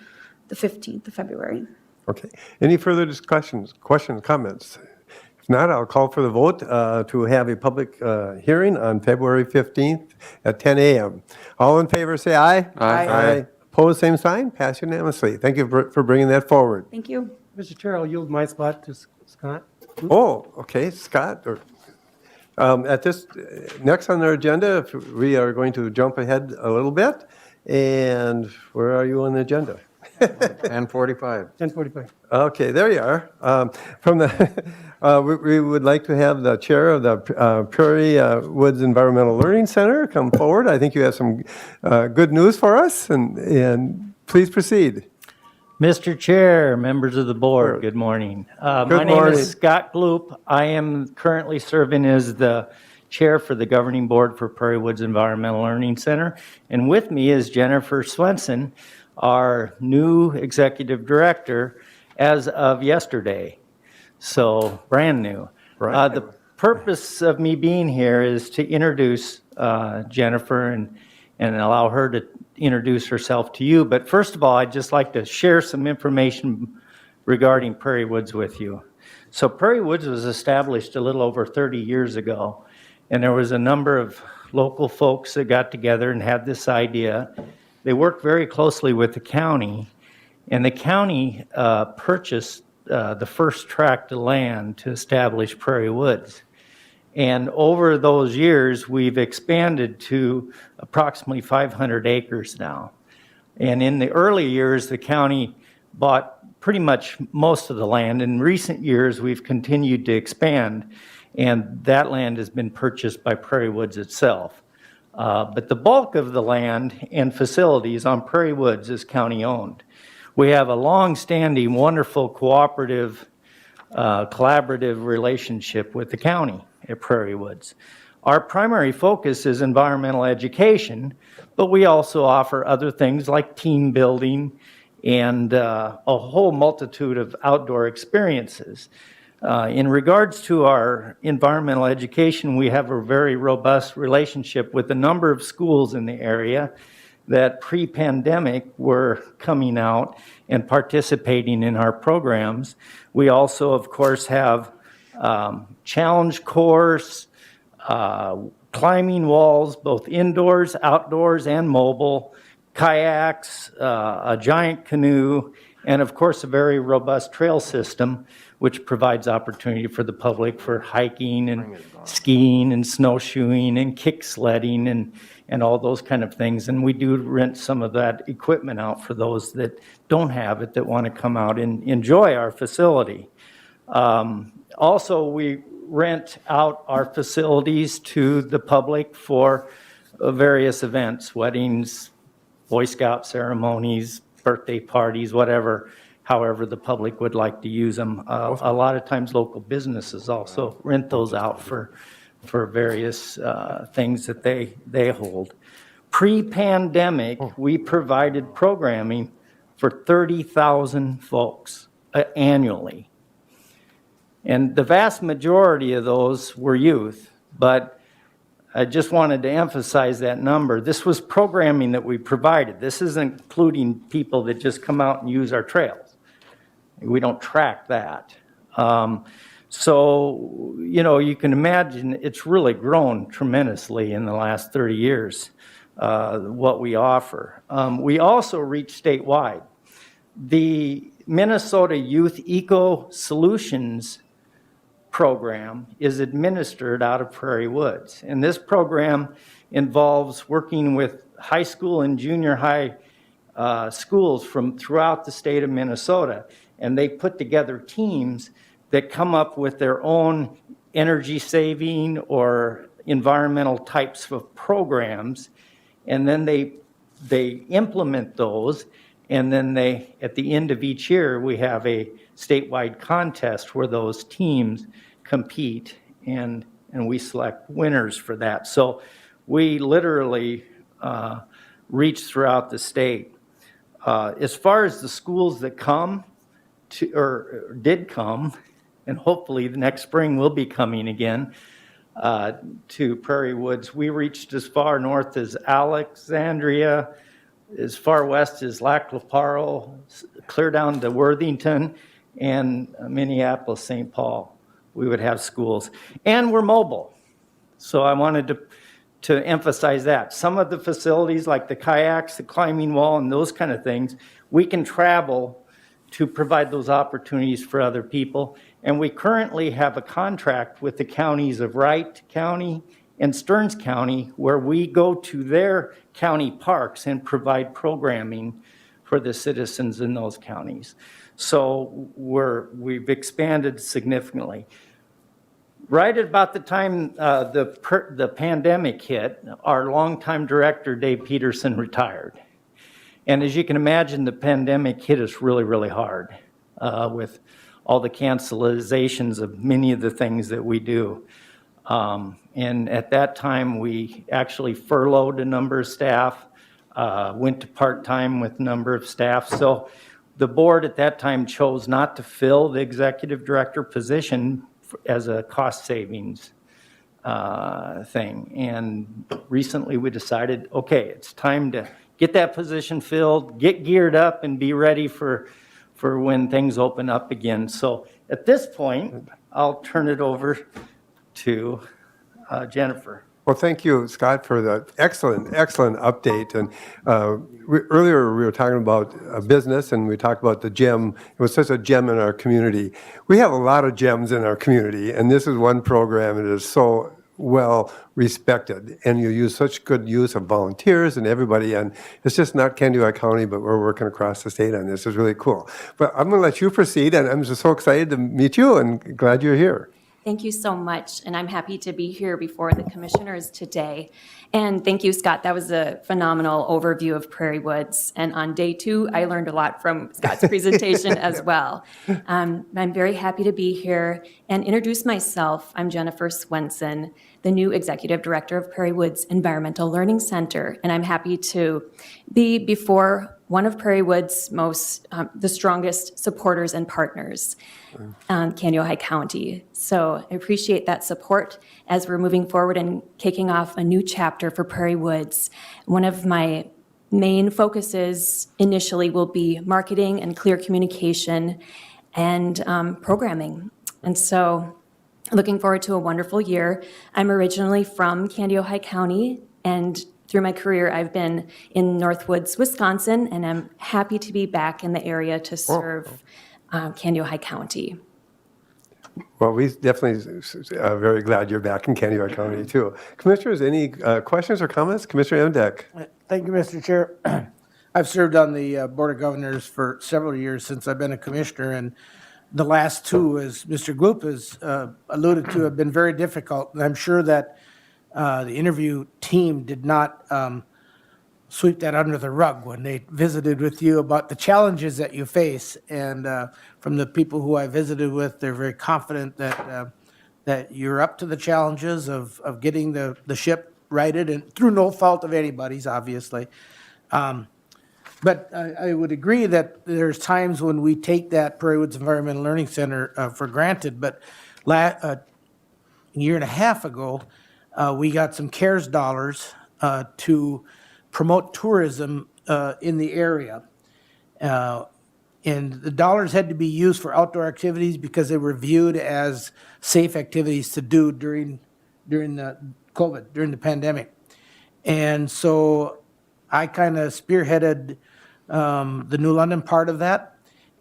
the 15th of February.
Okay. Any further discussions, questions, comments? If not, I'll call for the vote to have a public hearing on February 15th at 10 a.m. All in favor, say aye.
Aye.
Aye. Opposed, same sign. Pass unanimously. Thank you for bringing that forward.
Thank you.
Mr. Chair, I'll yield my spot to Scott.
Oh, okay, Scott. At this, next on our agenda, we are going to jump ahead a little bit. And where are you on the agenda?
10:45.
10:45.
Okay, there you are. From the, we would like to have the chair of the Prairie Woods Environmental Learning Center come forward. I think you have some good news for us, and please proceed.
Mr. Chair, members of the board, good morning. My name
morning.
is Scott Gloop. I am currently serving as the chair for the governing board for Prairie Woods Environmental Learning Center. And with me is Jennifer Swenson, our new executive director as of yesterday. So brand new.
Right.
The purpose of me being here is to introduce Jennifer and allow her to introduce herself to you. But first of all, I'd just like to share some information regarding Prairie Woods with you. So Prairie Woods was established a little over 30 years ago, and there was a number of local folks that got together and had this idea. They worked very closely with the county, and the county purchased the first tract of land to establish Prairie Woods. And over those years, we've expanded to approximately 500 acres now. And in the early years, the county bought pretty much most of the land. In recent years, we've continued to expand, and that land has been purchased by Prairie Woods itself. But the bulk of the land and facilities on Prairie Woods is county-owned. We have a long-standing, wonderful, cooperative, collaborative relationship with the county at Prairie Woods. Our primary focus is environmental education, but we also offer other things like team building and a whole multitude of outdoor experiences. In regards to our environmental education, we have a very robust relationship with a number of schools in the area that pre-pandemic were coming out and participating in our programs. We also, of course, have challenge course, climbing walls, both indoors, outdoors, and mobile, kayaks, a giant canoe, and of course, a very robust trail system, which provides opportunity for the public for hiking and skiing and snowshoeing and kick sledding and all those kind of things. And we do rent some of that equipment out for those that don't have it, that want to come out and enjoy our facility. Also, we rent out our facilities to the public for various events, weddings, Boy Scout ceremonies, birthday parties, whatever, however the public would like to use them. A lot of times local businesses also rent those out for various things that they hold. Pre-pandemic, we provided programming for 30,000 folks annually. And the vast majority of those were youth, but I just wanted to emphasize that number. This was programming that we provided. This isn't including people that just come out and use our trails. We don't track that. So, you can imagine it's really grown tremendously in the last 30 years, what we offer. We also reach statewide. The Minnesota Youth Eco Solutions program is administered out of Prairie Woods. And this program involves working with high school and junior high schools from throughout the state of Minnesota. And they put together teams that come up with their own energy saving or environmental types of programs. And then they implement those. And then at the end of each year, we have a statewide contest where those teams compete and we select winners for that. So we literally reach throughout the state. As far as the schools that come to, or did come, and hopefully the next spring will be coming again to Prairie Woods, we reached as far north as Alexandria, as far west as Lac La Parle, clear down to Worthington, and Minneapolis, St. Paul. We would have schools. And we're mobile. So I wanted to emphasize that. Some of the facilities like the kayaks, the climbing wall, and those kind of things, we can travel to provide those opportunities for other people. And we currently have a contract with the counties of Wright County and Stearns County where we go to their county parks and provide programming for the citizens in those counties. So we've expanded significantly. Right at about the time the pandemic hit, our longtime director, Dave Peterson, retired. And as you can imagine, the pandemic hit us really, really hard with all the cancelizations of many of the things that we do. And at that time, we actually furloughed a number of staff, went to part-time with a number of staff. So the board at that time chose not to fill the executive director position as a cost savings thing. And recently we decided, okay, it's time to get that position filled, get geared up, and be ready for when things open up again. So at this point, I'll turn it over to Jennifer.
Well, thank you, Scott, for the excellent update. And earlier we were talking about a business and we talked about the gem. It was such a gem in our community. We have a lot of gems in our community, and this is one program that is so well respected. And you use such good use of volunteers and everybody. And it's just not Conduit County, but we're working across the state on this. It's really cool. But I'm going to let you proceed, and I'm just so excited to meet you and glad you're here.
Thank you so much, and I'm happy to be here before the commissioners today. And thank you, Scott. That was a phenomenal overview of Prairie Woods. And on day 2, I learned a lot from Scott's presentation as well. I'm very happy to be here and introduce myself. I'm Jennifer Swenson, the new Executive Director of Prairie Woods Environmental Learning Center. And I'm happy to be before one of Prairie Woods' the strongest supporters and partners, Conduit County. So I appreciate that support as we're moving forward and kicking off a new chapter for Prairie Woods. One of my main focuses initially will be marketing and clear communication and programming. And so looking forward to a wonderful year. I'm originally from Candy, Ohio County, and through my career, I've been in Northwoods, Wisconsin, and I'm happy to be back in the area to serve Candy, Ohio County.
Well, we definitely are very glad you're back in Candy County, too. Commissioners, any questions or comments? Commissioner Emdek.
Thank you, Mr. Chair. I've served on the Board of Governors for several years since I've been a commissioner, and the last two, as Mr. Gloop has alluded to, have been very difficult. And I'm sure that the interview team did not sweep that under the rug when they visited with you about the challenges that you face. And from the people who I visited with, they're very confident that you're up to the challenges of getting the ship righted, and through no fault of anybody's, obviously. But I would agree that there's times when we take that Prairie Woods Environmental Learning Center for granted. But a year and a half ago, we got some CARES dollars to promote tourism in the area. And the dollars had to be used for outdoor activities because they were viewed as safe activities to do during the COVID, during the pandemic. And so I kind of spearheaded the New London part of that.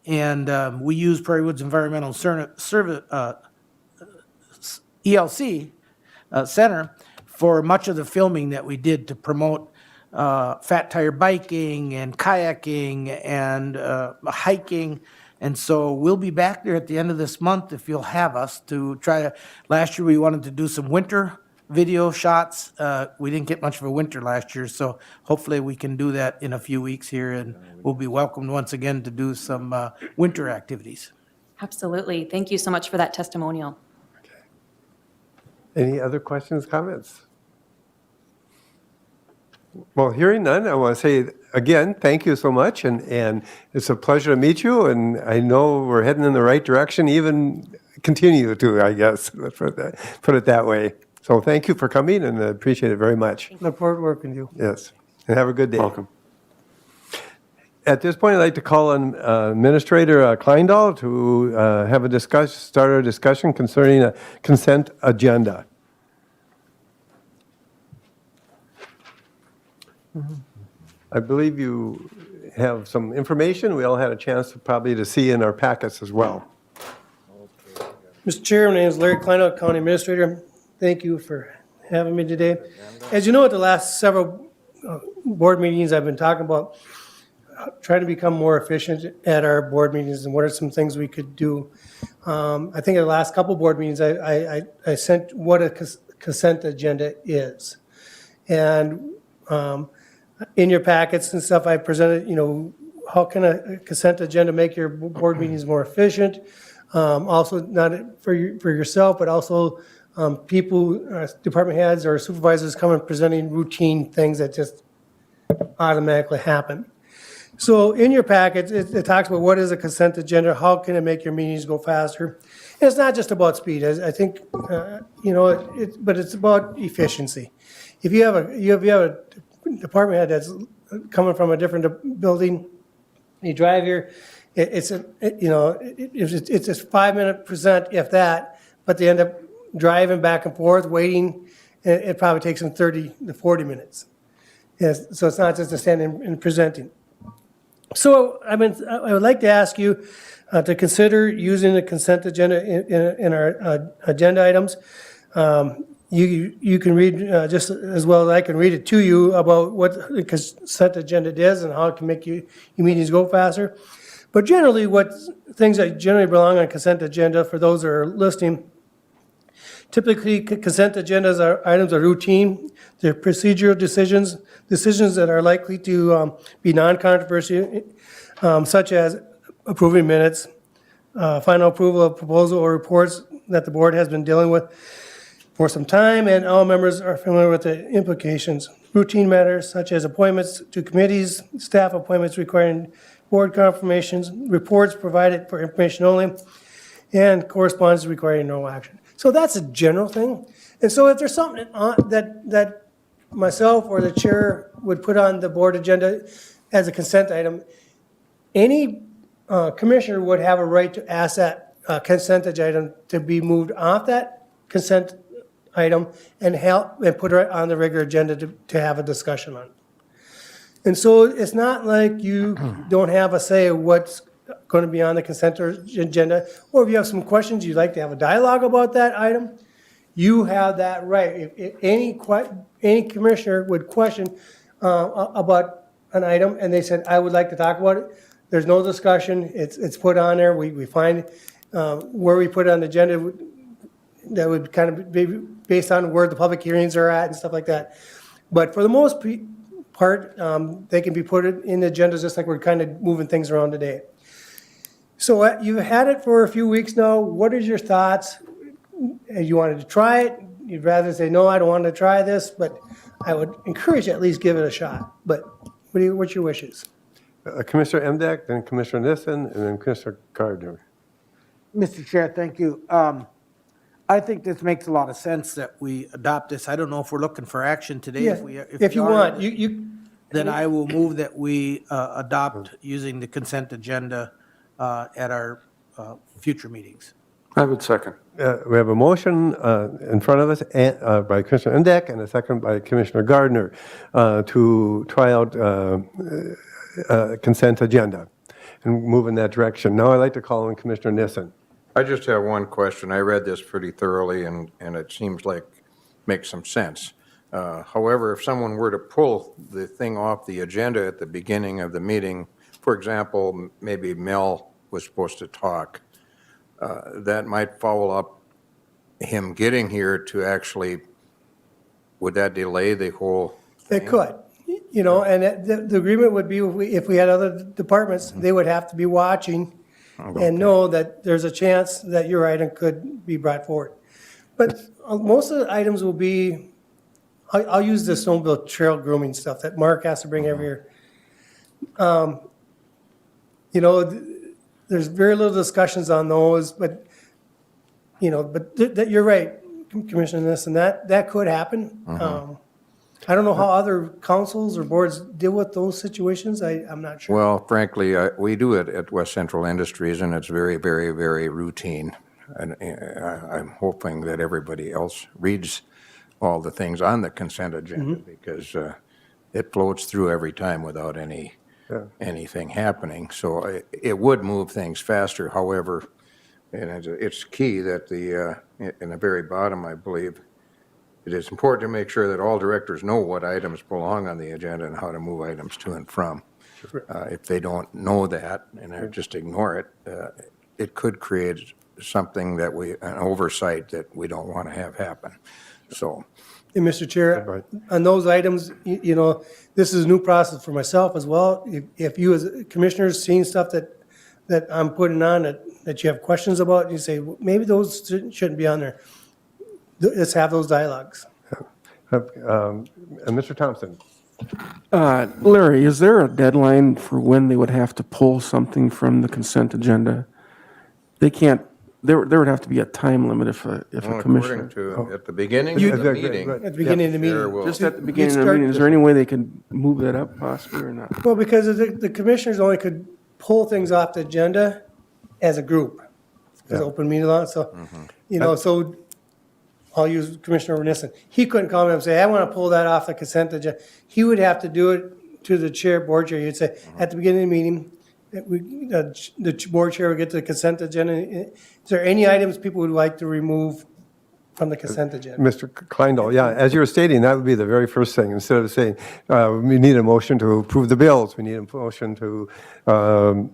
And we used Prairie Woods Environmental ELC Center for much of the filming that we did to promote fat tire biking and kayaking and hiking. And so we'll be back there at the end of this month if you'll have us to try to. Last year we wanted to do some winter video shots. We didn't get much of a winter last year, so hopefully we can do that in a few weeks here, and we'll be welcomed once again to do some winter activities.
Absolutely. Thank you so much for that testimonial.
Any other questions, comments? Well, hearing none, I want to say again, thank you so much, and it's a pleasure to meet you, and I know we're heading in the right direction, even continue to, I guess, let's put it that way. So thank you for coming, and I appreciate it very much.
Look forward to working with you.
Yes, and have a good day.
Welcome.
At this point, I'd like to call on Administrator Kleindahl to have start a discussion concerning a consent agenda. I believe you have some information we all had a chance to see in our packets as well.
Mr. Chair, my name is Larry Kleindahl, County Administrator. Thank you for having me today. As you know, at the last several board meetings, I've been talking about trying to become more efficient at our board meetings and what are some things we could do. I think at the last couple board meetings, I sent what a consent agenda is. And in your packets and stuff, I presented, how can a consent agenda make your board meetings more efficient? Also, not for yourself, but also people, department heads or supervisors come and presenting routine things that just automatically happen. So in your packets, it talks about what is a consent agenda, how can it make your meetings go faster? And it's not just about speed. I think, but it's about efficiency. If you have a department head that's coming from a different building, you drive here, it's a 5-minute present, if that, but they end up driving back and forth, waiting, and it probably takes them 30 to 40 minutes. Yes, so it's not just a standing and presenting. So I would like to ask you to consider using the consent agenda in our agenda items. You can read just as well as I can read it to you about what the consent agenda is and how it can make your meetings go faster. But generally, what things that generally belong on consent agenda for those that are listening, typically consent agendas are items of routine. They're procedural decisions that are likely to be non-controversial, such as approving minutes, final approval of proposal or reports that the board has been dealing with for some time, and all members are familiar with the implications. Routine matters such as appointments to committees, staff appointments requiring board confirmations, reports provided for information only, and correspondence requiring no action. So that's a general thing. And so if there's something that myself or the chair would put on the board agenda as a consent item, any commissioner would have a right to ask that consent item to be moved off that consent item and put it on the regular agenda to have a discussion on. And so it's not like you don't have a say of what's going to be on the consent agenda, or if you have some questions, you'd like to have a dialogue about that item, you have that right. If any commissioner would question about an item and they said, I would like to talk about it, there's no discussion, it's put on there, we find where we put it on the agenda, that would kind of be based on where the public hearings are at and stuff like that. But for the most part, they can be put in the agendas just like we're kind of moving things around today. So you've had it for a few weeks now. What is your thoughts? You wanted to try it. You'd rather say, no, I don't want to try this, but I would encourage you at least give it a shot. But what's your wishes?
Commissioner Emdek, then Commissioner Nissen, and then Commissioner Gardner.
Mr. Chair, thank you. I think this makes a lot of sense that we adopt this. I don't know if we're looking for action today.
Yeah, if you want,
then I will move that we adopt using the consent agenda at our future meetings.
I would second.
We have a motion in front of us by Commissioner Emdek and a second by Commissioner Gardner to try out consent agenda and move in that direction. Now I'd like to call on Commissioner Nissen.
I just have one question. I read this pretty thoroughly, and it seems like makes some sense. However, if someone were to pull the thing off the agenda at the beginning of the meeting, for example, maybe Mel was supposed to talk, that might follow up him getting here to actually, would that delay the whole thing?
It could, and the agreement would be if we had other departments, they would have to be watching and know that there's a chance that your item could be brought forward. But most of the items will be, I'll use the snowmobile trail grooming stuff that Mark has to bring every year. There's very little discussions on those, but you're right, Commissioner Nissen, that could happen. I don't know how other councils or boards deal with those situations. I'm not sure.
Well, frankly, we do it at West Central Industries, and it's very, very, very routine. And I'm hoping that everybody else reads all the things on the consent agenda because it floats through every time without anything happening. So it would move things faster. However, and it's key that in the very bottom, I believe, it is important to make sure that all directors know what items belong on the agenda and how to move items to and from. If they don't know that and just ignore it, it could create something that an oversight that we don't want to have happen. So.
And Mr. Chair, on those items, this is a new process for myself as well. If you as commissioners seen stuff that I'm putting on that you have questions about, you say, well, maybe those shouldn't be on there. Let's have those dialogues.
Mr. Thompson.
Larry, is there a deadline for when they would have to pull something from the consent agenda? They can't, there would have to be a time limit if a commissioner.
According to, at the beginning of the meeting.
At the beginning of the meeting.
Just at the beginning of the meeting, is there any way they could move that up possibly or not?
Well, because the commissioners only could pull things off the agenda as a group. It's open meeting law, so, so I'll use Commissioner Nissen. He couldn't come in and say, I want to pull that off the consent agenda. He would have to do it to the board chair. He'd say, at the beginning of the meeting, the board chair would get to the consent agenda. Is there any items people would like to remove from the consent agenda?
Mr. Kleindl, yeah, as you were stating, that would be the very first thing. Instead of saying, we need a motion to approve the bills, we need a motion to approve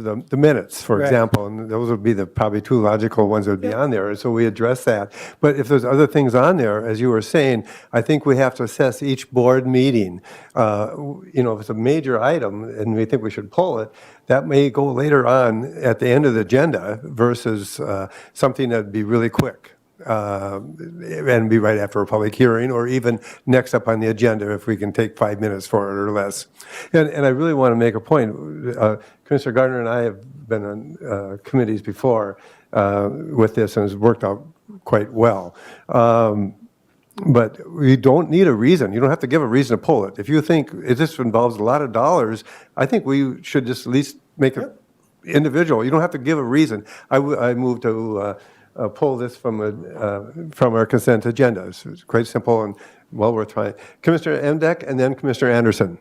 the minutes, for example, and those would be the probably two logical ones that would be on there, so we address that. But if there's other things on there, as you were saying, I think we have to assess each board meeting. If it's a major item and we think we should pull it, that may go later on at the end of the agenda versus something that'd be really quick and be right after a public hearing or even next up on the agenda if we can take 5 minutes for it or less. And I really want to make a point. Commissioner Gardner and I have been on committees before with this and it's worked out quite well. But we don't need a reason. You don't have to give a reason to pull it. If you think this involves a lot of dollars, I think we should just at least make it individual. You don't have to give a reason. I move to pull this from our consent agenda. It's quite simple and well worth trying. Commissioner Emdek and then Commissioner Anderson.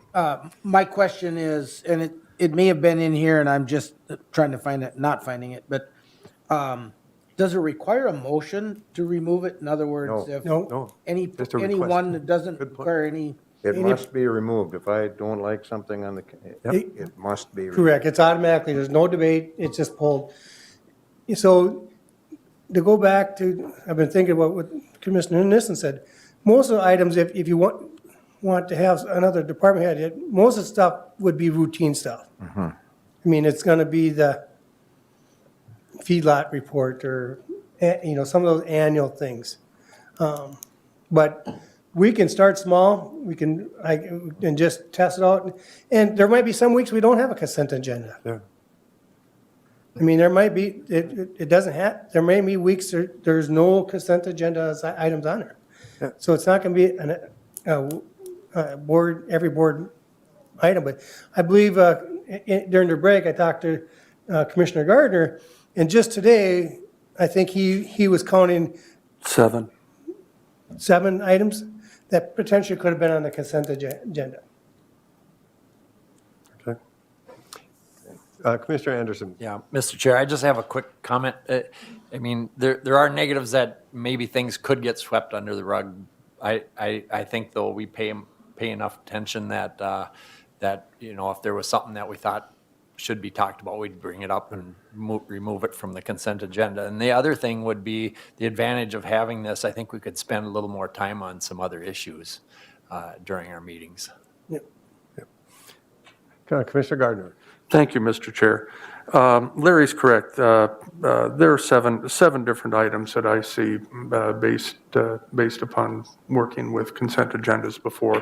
My question is, and it may have been in here and I'm just trying to find it, not finding it, but does it require a motion to remove it? In other words, if
No. Just a request.
anyone that doesn't require any,
It must be removed. If I don't like something on the, it must be removed.
Correct, it's automatically, there's no debate, it's just pulled. So, to go back to, I've been thinking about what Commissioner Nissen said, most of the items, if you want to have another department head, most of the stuff would be routine stuff. I mean, it's gonna be the feedlot report or, some of those annual things. But we can start small, and just test it out. And there might be some weeks we don't have a consent agenda.
Yeah.
I mean, there might be, it doesn't have, there may be weeks there's no consent agenda items on there.
Yeah.
So it's not gonna be every board item, but I believe during the break, I talked to Commissioner Gardner, and just today, I think he was counting
7.
7 items that potentially could have been on the consent agenda.
Okay. Commissioner Anderson.
Yeah, Mr. Chair, I just have a quick comment. I mean, there are negatives that maybe things could get swept under the rug. I think, though, we pay enough attention that, if there was something that we thought should be talked about, we'd bring it up and remove it from the consent agenda. And the other thing would be the advantage of having this. I think we could spend a little more time on some other issues during our meetings.
Yep.
Commissioner Gardner.
Thank you, Mr. Chair. Larry's correct. There are seven different items that I see based upon working with consent agendas before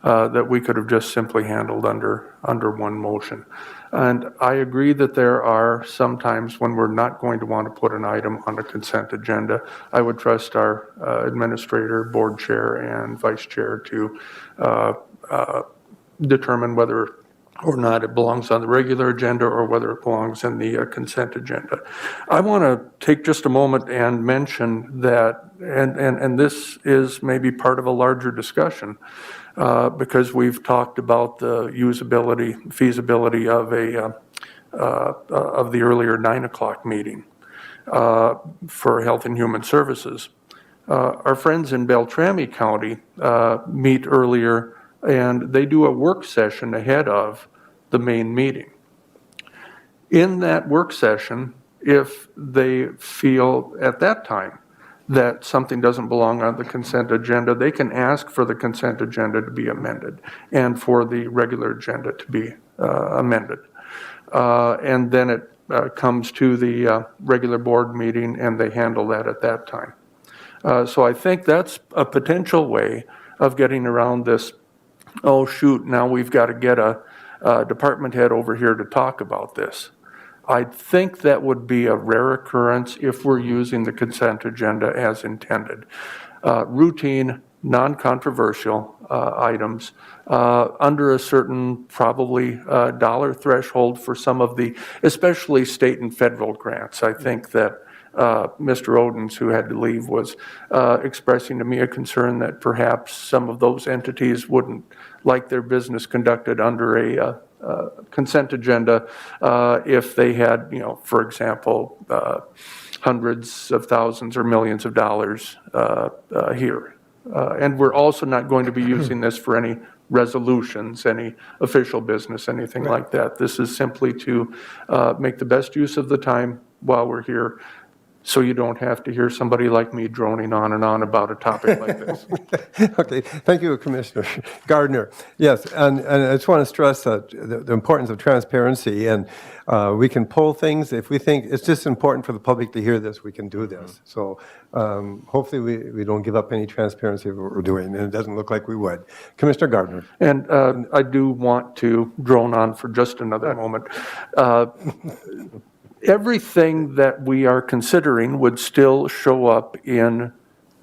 that we could have just simply handled under one motion. And I agree that there are some times when we're not going to want to put an item on a consent agenda. I would trust our administrator, board chair, and vice chair to determine whether or not it belongs on the regular agenda or whether it belongs in the consent agenda. I want to take just a moment and mention that, and this is maybe part of a larger discussion, because we've talked about the usability, feasibility of the earlier 9 o'clock meeting for Health and Human Services. Our friends in Beltrami County meet earlier, and they do a work session ahead of the main meeting. In that work session, if they feel at that time that something doesn't belong on the consent agenda, they can ask for the consent agenda to be amended and for the regular agenda to be amended. And then it comes to the regular board meeting and they handle that at that time. So I think that's a potential way of getting around this, oh shoot, now we've got to get a department head over here to talk about this. I think that would be a rare occurrence if we're using the consent agenda as intended. Routine, non-controversial items under a certain probably dollar threshold for some of the, especially state and federal grants. I think that Mr. Odens, who had to leave, was expressing to me a concern that perhaps some of those entities wouldn't like their business conducted under a consent agenda if they had, for example, hundreds of thousands or millions of dollars here. And we're also not going to be using this for any resolutions, any official business, anything like that. This is simply to make the best use of the time while we're here, so you don't have to hear somebody like me droning on and on about a topic like this.
Okay, thank you, Commissioner Gardner. Yes, and I just want to stress the importance of transparency, and we can pull things if we think it's just important for the public to hear this, we can do this. So hopefully we don't give up any transparency of what we're doing, and it doesn't look like we would. Commissioner Gardner.
And I do want to drone on for just another moment. Everything that we are considering would still show up in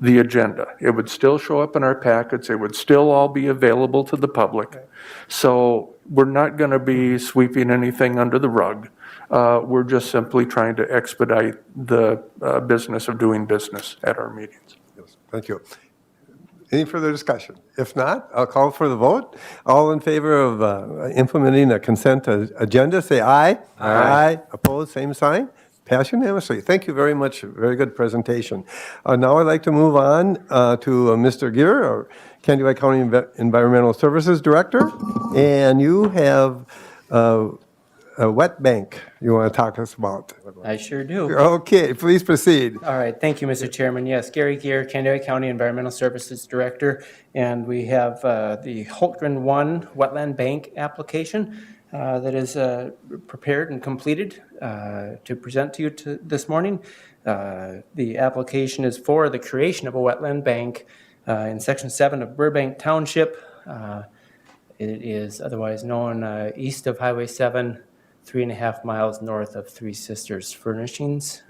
the agenda. It would still show up in our packets. It would still all be available to the public. So we're not going to be sweeping anything under the rug. We're just simply trying to expedite the business of doing business at our meetings.
Yes, thank you. Any further discussion? If not, I'll call for the vote. All in favor of implementing a consent agenda, say aye. Aye. Opposed, same sign. Pass unanimously. Thank you very much. Very good presentation. Now I'd like to move on to Mr. Gear, our Conduit County Environmental Services Director. And you have a wet bank you want to talk to us about.
I sure do.
Okay, please proceed.
All right, thank you, Mr. Chairman. Yes, Gary Gear, Conduit County Environmental Services Director, and we have the Holtgren 1 Wetland Bank application that is prepared and completed to present to you this morning. The application is for the creation of a wetland bank in Section 7 of Burbank Township. It is otherwise known east of Highway 7, 3.5 miles north of Three Sisters Furnishings.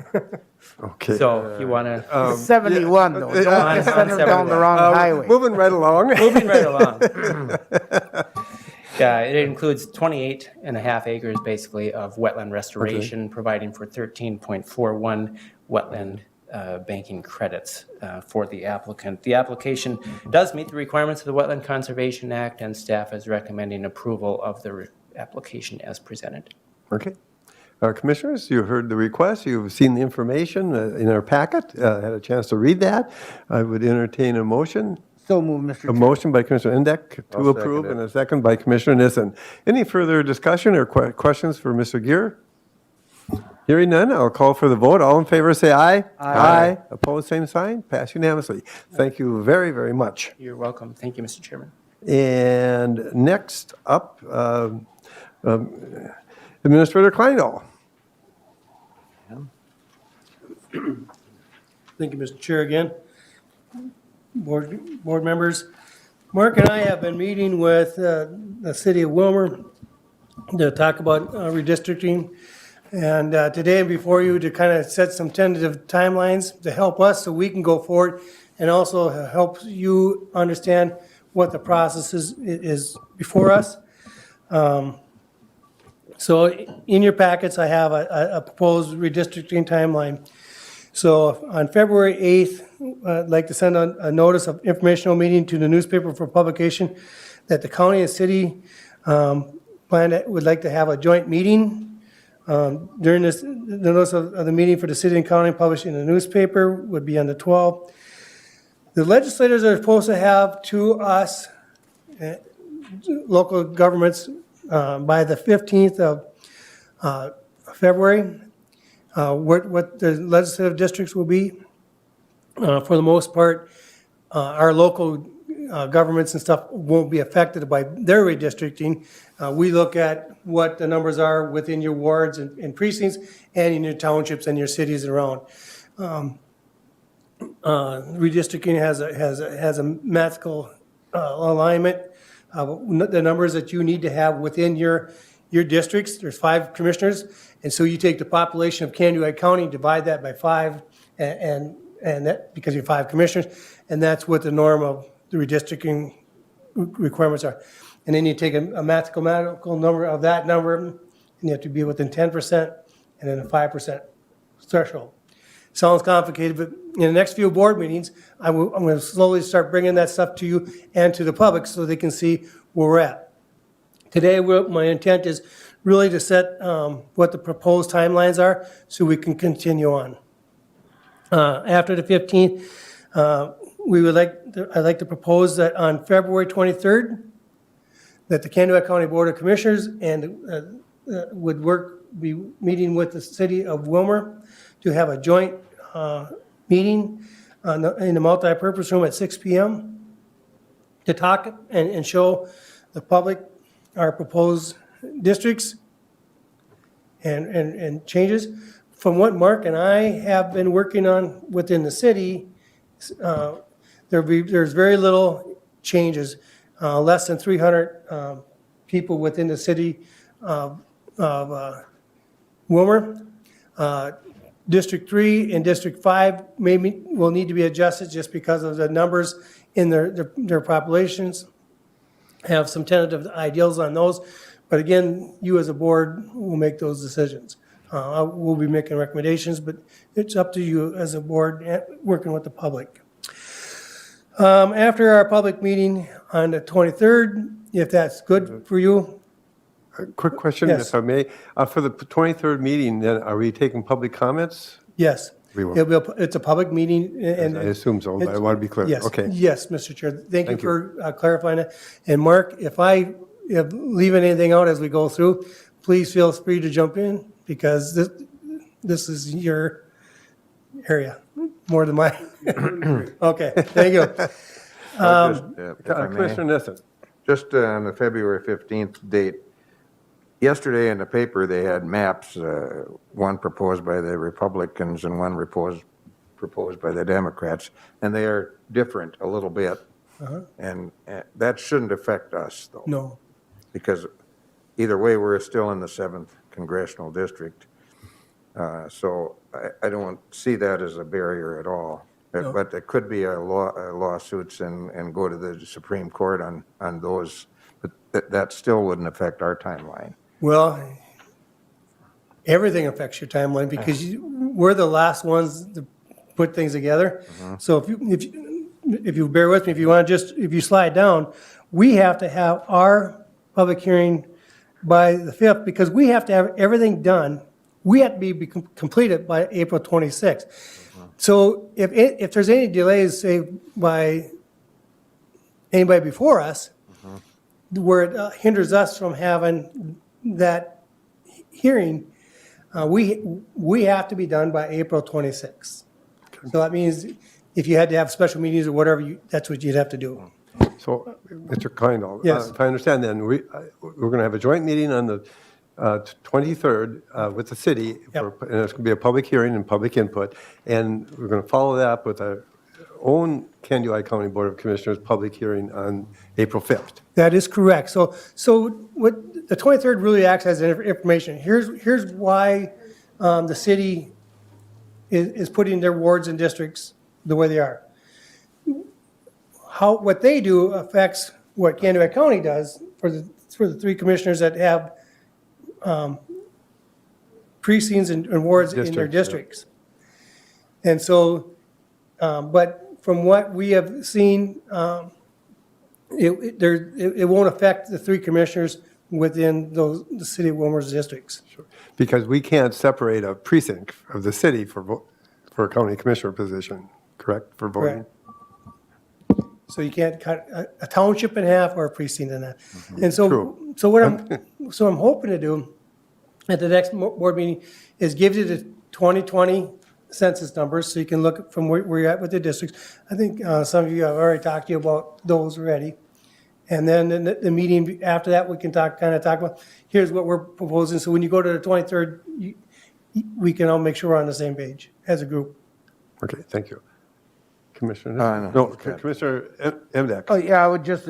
Okay.
So if you want to...
71, though. Don't
on
send them down the
71.
wrong highway.
Moving right along.
Moving right along. Yeah, it includes 28.5 acres, basically, of wetland restoration, providing for 13.41 wetland banking credits for the applicant. The application does meet the requirements of the Wetland Conservation Act, and staff is recommending approval of the application as presented.
Okay. Commissioners, you heard the request. You've seen the information in our packet, had a chance to read that. I would entertain a motion.
So move, Mr.
A
Chair.
motion by Commissioner Indek
I'll
to approve,
second it.
and a second by Commissioner Nissen. Any further discussion or questions for Mr. Gear? Hearing none, I'll call for the vote. All in favor, say aye. Aye. Opposed, same sign. Pass unanimously. Thank you very, very much.
You're welcome. Thank you, Mr. Chairman.
And next up, Administrator Kleindall.
Thank you, Mr. Chair, again. Board members, Mark and I have been meeting with the city of Wilmer to talk about redistricting. And today I'm before you to kind of set some tentative timelines to help us so we can go forward and also help you understand what the process is before us. So in your packets, I have a proposed redistricting timeline. So on February 8th, I'd like to send a notice of informational meeting to the newspaper for publication that the county and city would like to have a joint meeting. During this, the notice of the meeting for the city and county published in the newspaper would be on the 12th. The legislators are supposed to have to us, local governments, by the 15th of February, what the legislative districts will be. For the most part, our local governments and stuff won't be affected by their redistricting. We look at what the numbers are within your wards and precincts and in your townships and your cities around. Redistricting has a mathematical alignment. The numbers that you need to have within your districts, there's 5 commissioners, and so you take the population of Conduit County, divide that by 5, and that, because you have 5 commissioners, and that's what the norm of the redistricting requirements are. And then you take a mathematical number of that number, and you have to be within 10%, and then a 5% threshold. Sounds complicated, but in the next few board meetings, I'm going to slowly start bringing that stuff to you and to the public so they can see where we're at. Today, my intent is really to set what the proposed timelines are so we can continue on. After the 15th, I'd like to propose that on February 23rd, that the Conduit County Board of Commissioners and be meeting with the city of Wilmer to have a joint meeting in the multi-purpose room at 6 p.m. to talk and show the public our proposed districts and changes. From what Mark and I have been working on within the city, there's very little changes. Less than 300 people within the city of Wilmer. District 3 and District 5 maybe will need to be adjusted just because of the numbers in their populations. Have some tentative ideals on those, but again, you as a board will make those decisions. We'll be making recommendations, but it's up to you as a board working with the public. After our public meeting on the 23rd, if that's good for you.
Quick question,
Yes.
if I may. For the 23rd meeting, then, are we taking public comments?
Yes.
We will.
It's a public meeting and.
I assume so, but I want to be clear.
Yes.
Okay.
Yes, Mr. Chair. Thank you
Thank you.
for clarifying it. And Mark, if leaving anything out as we go through, please feel free to jump in because this is your area more than mine. Okay, thank you.
If I may.
Commissioner Nissen.
Just on the February 15th date, yesterday in the paper, they had maps, one proposed by the Republicans and one proposed by the Democrats, and they are different a little bit. And that shouldn't affect us, though.
No.
Because either way, we're still in the 7th Congressional District. So I don't see that as a barrier at all.
No.
But there could be lawsuits and go to the Supreme Court on those, but that still wouldn't affect our timeline.
Well, everything affects your timeline because we're the last ones to put things together. So if you bear with me, if you slide down, we have to have our public hearing by the 5th because we have to have everything done. We have to be completed by April 26th. So if there's any delays, say, by anybody before us, where it hinders us from having that hearing, we have to be done by April 26th. So that means if you had to have special meetings or whatever, that's what you'd have to do.
So, Mr. Kleindall,
Yes.
if I understand then, we're going to have a joint meeting on the 23rd with the city, and it's going to be a public hearing and public input, and we're going to follow that up with our own Conduit County Board of Commissioners public hearing on April 5th.
That is correct. So what the 23rd really acts as information. Here's why the city is putting their wards and districts the way they are. What they do affects what Conduit County does for the 3 commissioners that have precincts and wards in their districts. And so, but from what we have seen, it won't affect the 3 commissioners within the city of Wilmer's districts.
Because we can't separate a precinct of the city for a county commissioner position, correct, for voting?
Correct. So you can't cut a township in half or a precinct in half. And so,
True.
so what I'm hoping to do at the next board meeting is give you the 2020 census numbers so you can look from where you're at with the districts. I think some of you have already talked to you about those already. And then in the meeting after that, we can talk about, here's what we're proposing. So when you go to the 23rd, we can all make sure we're on the same page as a group.
Okay, thank you. Commissioner? No, Commissioner Emdek.
Oh, yeah, I would just,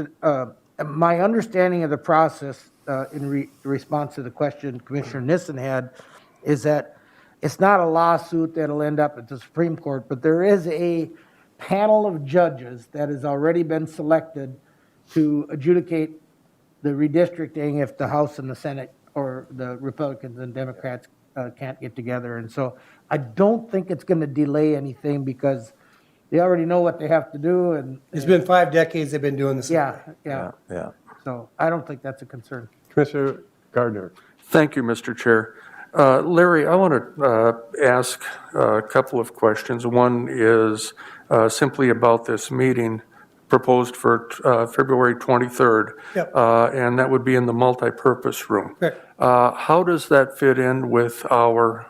my understanding of the process in response to the question Commissioner Nissen had is that it's not a lawsuit that'll end up at the Supreme Court, but there is a panel of judges that has already been selected to adjudicate the redistricting if the House and the Senate or the Republicans and Democrats can't get together. And so I don't think it's going to delay anything because they already know what they have to do. And
It's been 5 decades they've been doing this.
yeah.
Yeah.
So I don't think that's a concern.
Commissioner Gardner.
Thank you, Mr. Chair. Larry, I want to ask a couple of questions. One is simply about this meeting proposed for February 23rd.
Yep.
And that would be in the multipurpose room.
Correct.
How does that fit in with our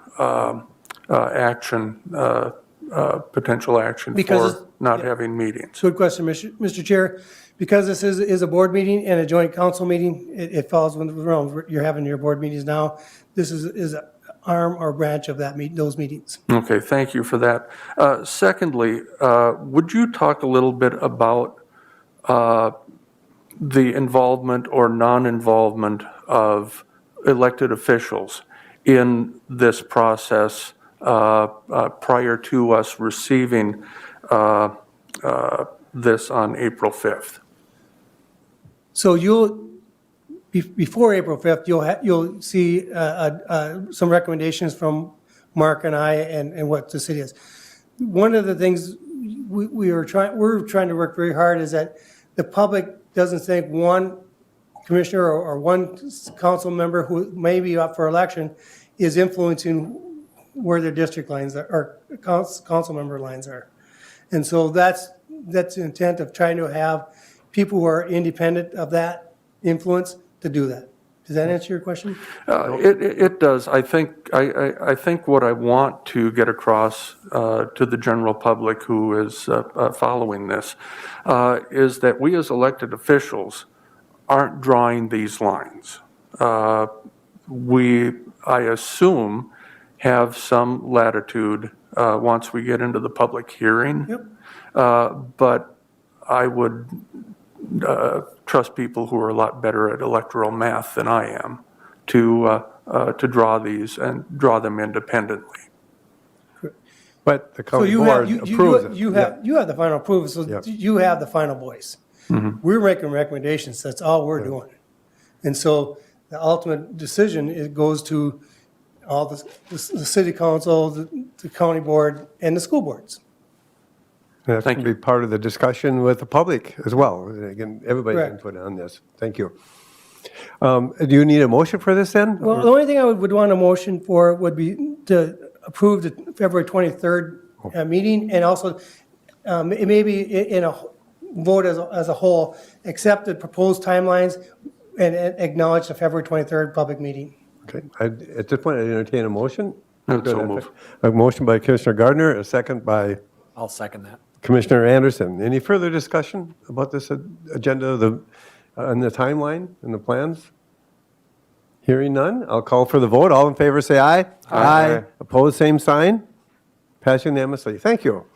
potential action
Because
for not having meetings?
Good question, Mr. Chair. Because this is a board meeting and a joint council meeting, it falls within the realm. You're having your board meetings now. This is an arm or branch of those meetings.
Okay, thank you for that. Secondly, would you talk a little bit about the involvement or non-involvement of elected officials in this process prior to us receiving this on April 5th.
So before April 5th, you'll see some recommendations from Mark and I and what the city is. One of the things we're trying to work very hard is that the public doesn't think one commissioner or one council member who may be up for election is influencing where their district lines are, or council member lines are. And so that's the intent of trying to have people who are independent of that influence to do that. Does that answer your question?
It does. I think what I want to get across to the general public who is following this is that we as elected officials aren't drawing these lines. We, I assume, have some latitude once we get into the public hearing.
Yep.
But I would trust people who are a lot better at electoral math than I am to draw these and draw them independently.
But the
So
county board approves it.
you have the final approval, so you have the final voice. We're making recommendations, that's all we're doing. And so the ultimate decision, it goes to all the city council, the county board, and the school boards.
That's going to be part of the discussion with the public as well. Again, everybody's
Correct.
input on this. Thank you. Do you need a motion for this then?
Well, the only thing I would want a motion for would be to approve the February 23rd meeting, and also it may be in a vote as a whole, accept the proposed timelines and acknowledge the February 23rd public meeting.
Okay. At this point, I entertain a motion.
So move.
A motion by Commissioner Gardner, a second by
I'll second that.
Commissioner Anderson. Any further discussion about this agenda and the timeline and the plans? Hearing none, I'll call for the vote. All in favor, say aye. Aye. Opposed, same sign. Pass unanimously. Thank you.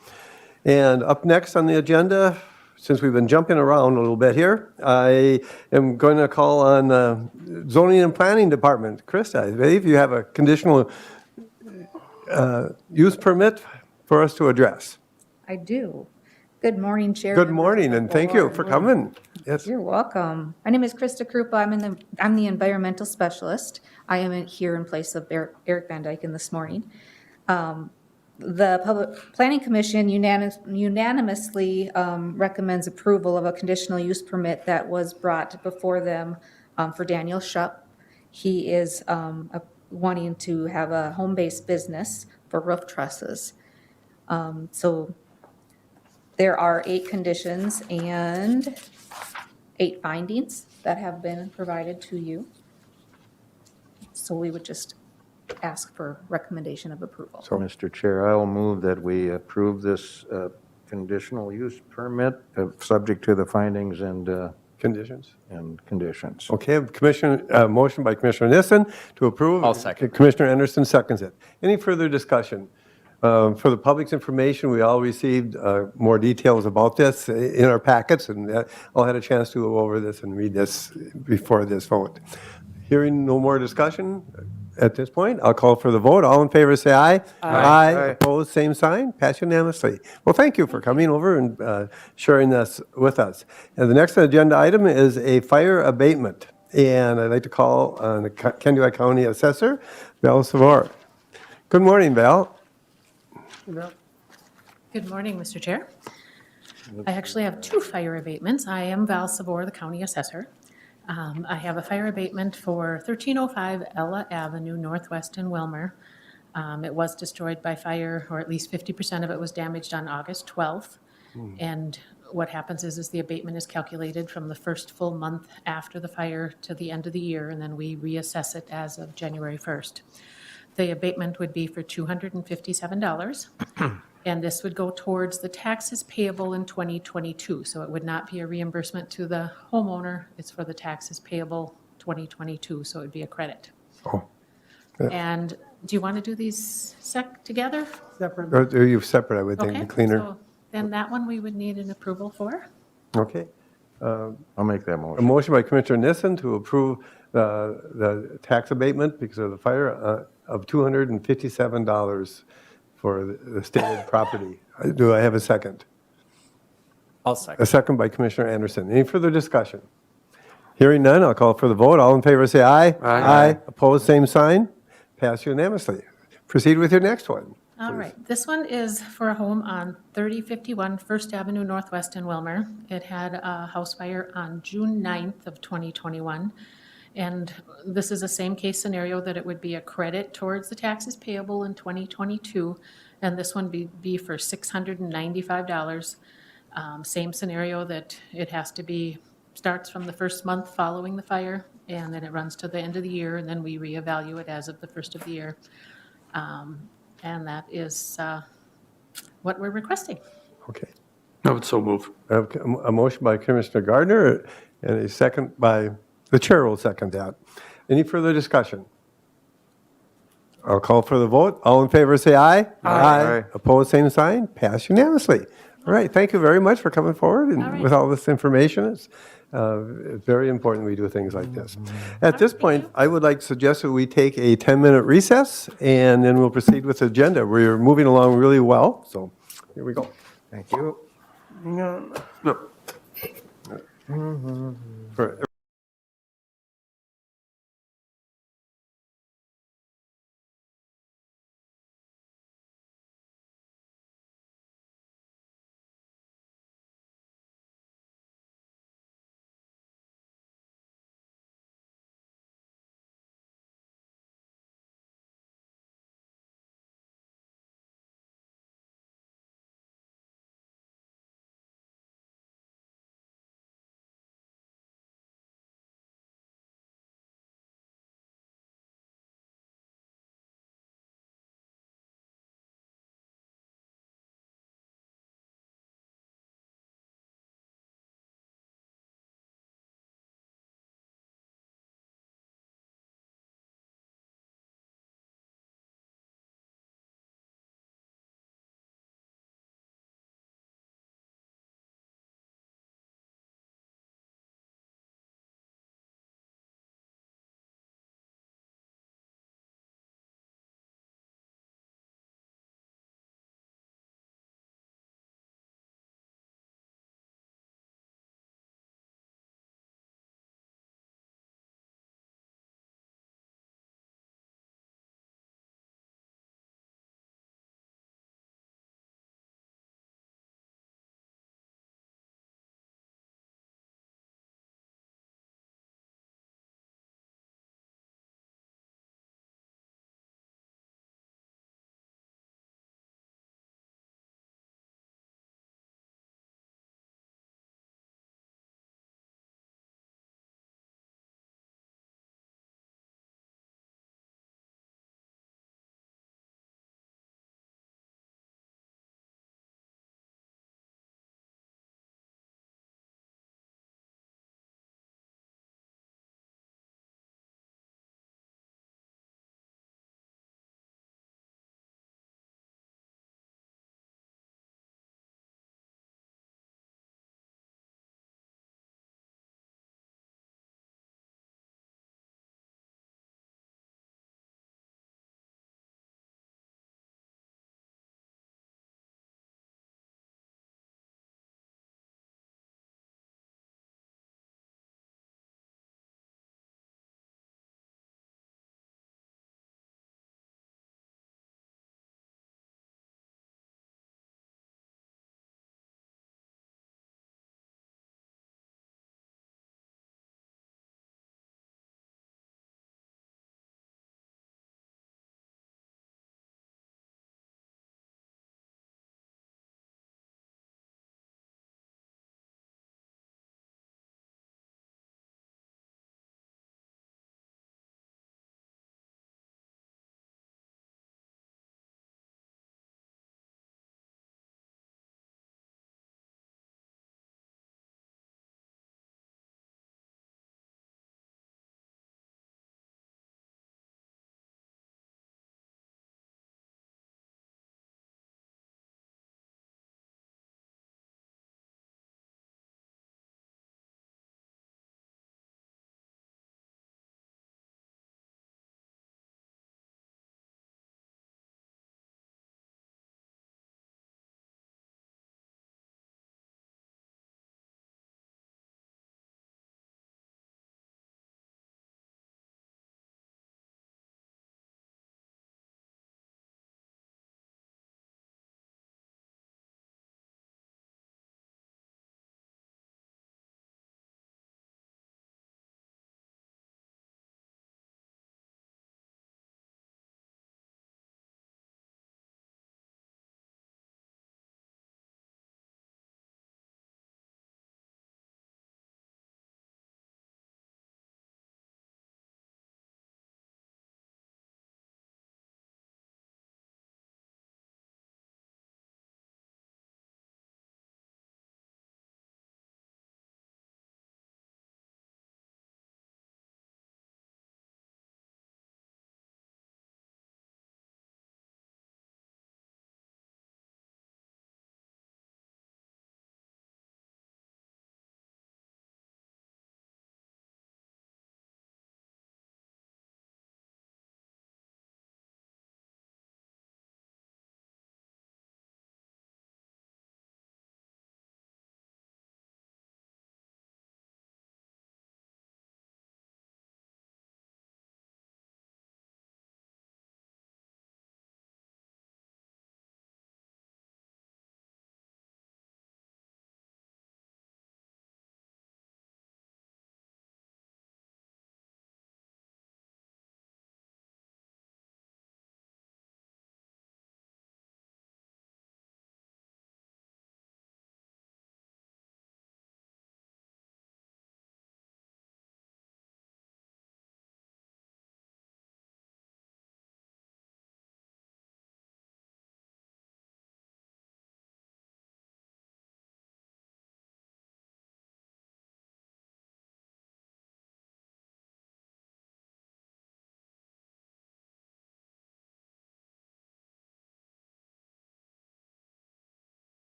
And up next on the agenda, since we've been jumping around a little bit here, I am going to call on the Zoning and Planning Department. Chris, I believe you have a conditional use permit for us to address.
I do. Good morning, Chair.
Good morning, and thank you for coming. Yes.
You're welcome. My name is Krista Krupa. I'm the environmental specialist. I am here in place of Eric Van Dyken this morning. The Public Planning Commission unanimously recommends approval of a conditional use permit that was brought before them for Daniel Shupp. He is wanting to have a home-based business for roof trusses. So there are 8 conditions and 8 findings that have been provided to you. So we would just ask for recommendation of approval.
So, Mr. Chair, I'll move that we approve this conditional use permit, subject to the findings and
Conditions?
and conditions.
Okay, motion by Commissioner Nissen to approve.
I'll second.
Commissioner Anderson seconds it. Any further discussion? For the public's information, we all received more details about this in our packets, and all had a chance to go over this and read this before this vote. Hearing no more discussion at this point, I'll call for the vote. All in favor, say aye. Aye. Opposed, same sign. Pass unanimously. Well, thank you for coming over and sharing this with us. And the next agenda item is a fire abatement. And I'd like to call on the Conduit County Assessor, Val Savard. Good morning, Val.
Good morning, Mr. Chair. I actually have 2 fire abatements. I am Val Savor, the county assessor. I have a fire abatement for 1305 Ella Avenue Northwest in Wilmer. It was destroyed by fire, or at least 50% of it was damaged on August 12th. And what happens is the abatement is calculated from the first full month after the fire to the end of the year, and then we reassess it as of January 1st. The abatement would be for $257, and this would go towards the taxes payable in 2022. So it would not be a reimbursement to the homeowner. It's for the taxes payable 2022, so it would be a credit.
Oh. Yeah.
And do you want to do these together?
Separate.
Or you separate, I would think,
Okay,
the cleaner.
so then that one we would need an approval for.
Okay.
I'll make that
A
motion.
motion by Commissioner Nissen to approve the tax abatement because of the fire of $257 for the stated property. Do I have a second?
I'll
A
second.
second by Commissioner Anderson. Any further discussion? Hearing none, I'll call for the vote. All in favor, say aye.
Aye.
Opposed, same sign. Passed unanimously. Proceed with your next one.
All right, this one is for a home on 3051 First Avenue Northwest in Wilmer. It had a house fire on June 9th of 2021. And this is the same case scenario that it would be a credit towards the taxes payable in 2022. And this one be for $695. Same scenario that it has to be, starts from the first month following the fire, and then it runs to the end of the year, and then we reevaluate as of the first of the year. And that is what we're requesting.
Okay.
I would so move.
A motion by Commissioner Gardner and a second by, the chair will second that. Any further discussion? I'll call for the vote. All in favor, say aye.
Aye.
Opposed, same sign. Pass unanimously. All right, thank you very much for coming forward and with all this information. It's very important we do things like this. At this point, I would like to suggest that we take a 10-minute recess, and then we'll proceed with the agenda. We're moving along really well, so here we go.
Thank you.
For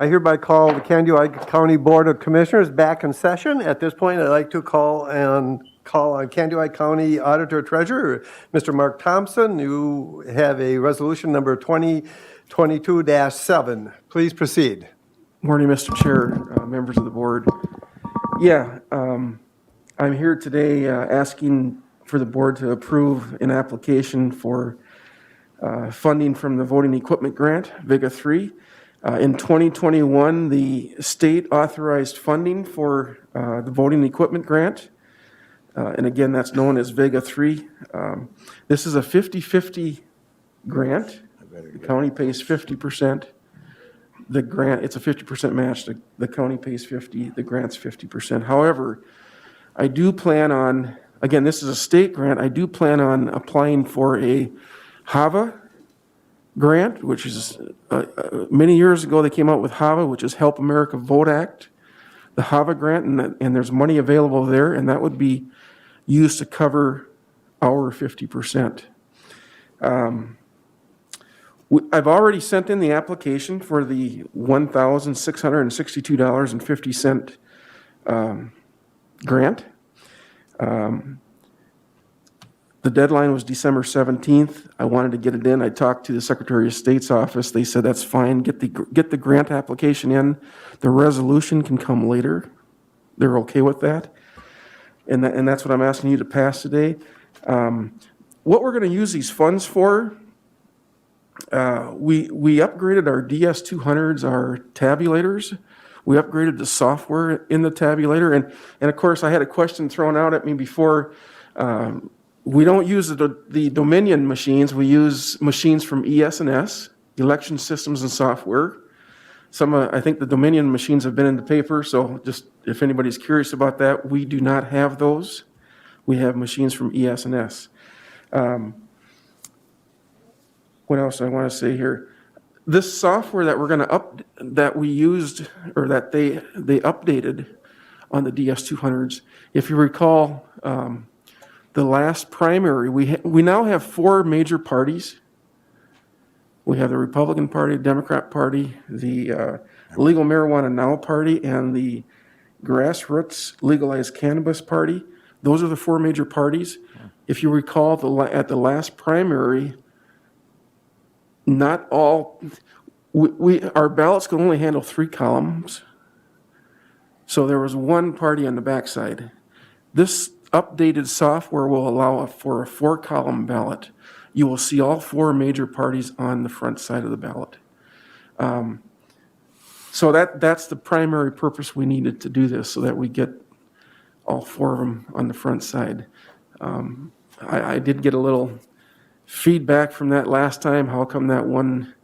I hereby call the Conduit County Board of Commissioners back in session. At this point, I'd like to call on Conduit County Auditor Treasurer, Mr. Mark Thompson. You have a resolution number 2022-7. Please proceed.
Morning, Mr. Chair, members of the board. Yeah, I'm here today asking for the board to approve an application for funding from the voting equipment grant, VIGA 3. In 2021, the state authorized funding for the voting equipment grant. And again, that's known as VIGA 3. This is a 50-50 grant. The county pays 50%. The grant, it's a 50% match. The county pays 50, the grant's 50%. However, I do plan on, again, this is a state grant, I do plan on applying for a HAVA grant, which is, many years ago they came out with HAVA, which is Help America Vote Act, the HAVA grant, and there's money available there, and that would be used to cover our 50%. I've already sent in the application for the $1,662.50 grant. The deadline was December 17th. I wanted to get it in. I talked to the Secretary of State's office. They said that's fine. Get the grant application in. The resolution can come later. They're okay with that. And that's what I'm asking you to pass today. What we're going to use these funds for, we upgraded our DS200s, our tabulators. We upgraded the software in the tabulator. And of course, I had a question thrown out at me before. We don't use the Dominion machines. We use machines from ES&S, Election Systems and Software. I think the Dominion machines have been in the paper, so just if anybody's curious about that, we do not have those. We have machines from ES&S. What else do I want to say here? This software that that we used, or that they updated on the DS200s, if you recall, the last primary, we now have 4 major parties. We have the Republican Party, Democrat Party, the Legal Marijuana Now Party, and the Grassroots Legalized Cannabis Party. Those are the 4 major parties. If you recall, at the last primary, not all, our ballots could only handle 3 columns. So there was 1 party on the backside. This updated software will allow for a 4-column ballot. You will see all 4 major parties on the front side of the ballot. So that's the primary purpose we needed to do this, so that we get all 4 of them on the front side. I did get a little feedback from that last time. How come that 1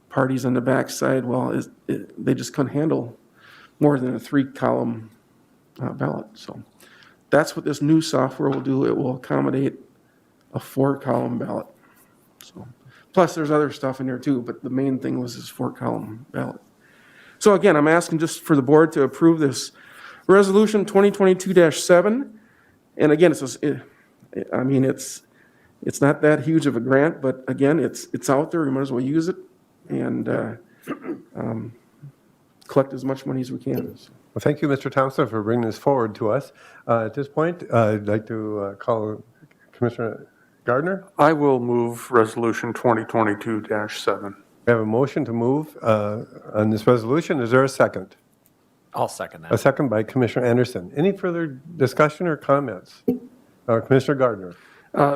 party's on the back side? Well, they just couldn't handle more than a 3-column ballot. So that's what this new software will do. It will accommodate a 4-column ballot. So, plus there's other stuff in there too, but the main thing was this 4-column ballot. So again, I'm asking just for the board to approve this resolution 2022-7. And again, it's not that huge of a grant, but again, it's out there. We might as well use it and collect as much money as we can.
Well, thank you, Mr. Thompson, for bringing this forward to us. At this point, I'd like to call Commissioner Gardner.
I will move resolution 2022-7.
We have a motion to move on this resolution. Is there a second?
I'll second that.
A second by Commissioner Anderson. Any further discussion or comments? Commissioner Gardner.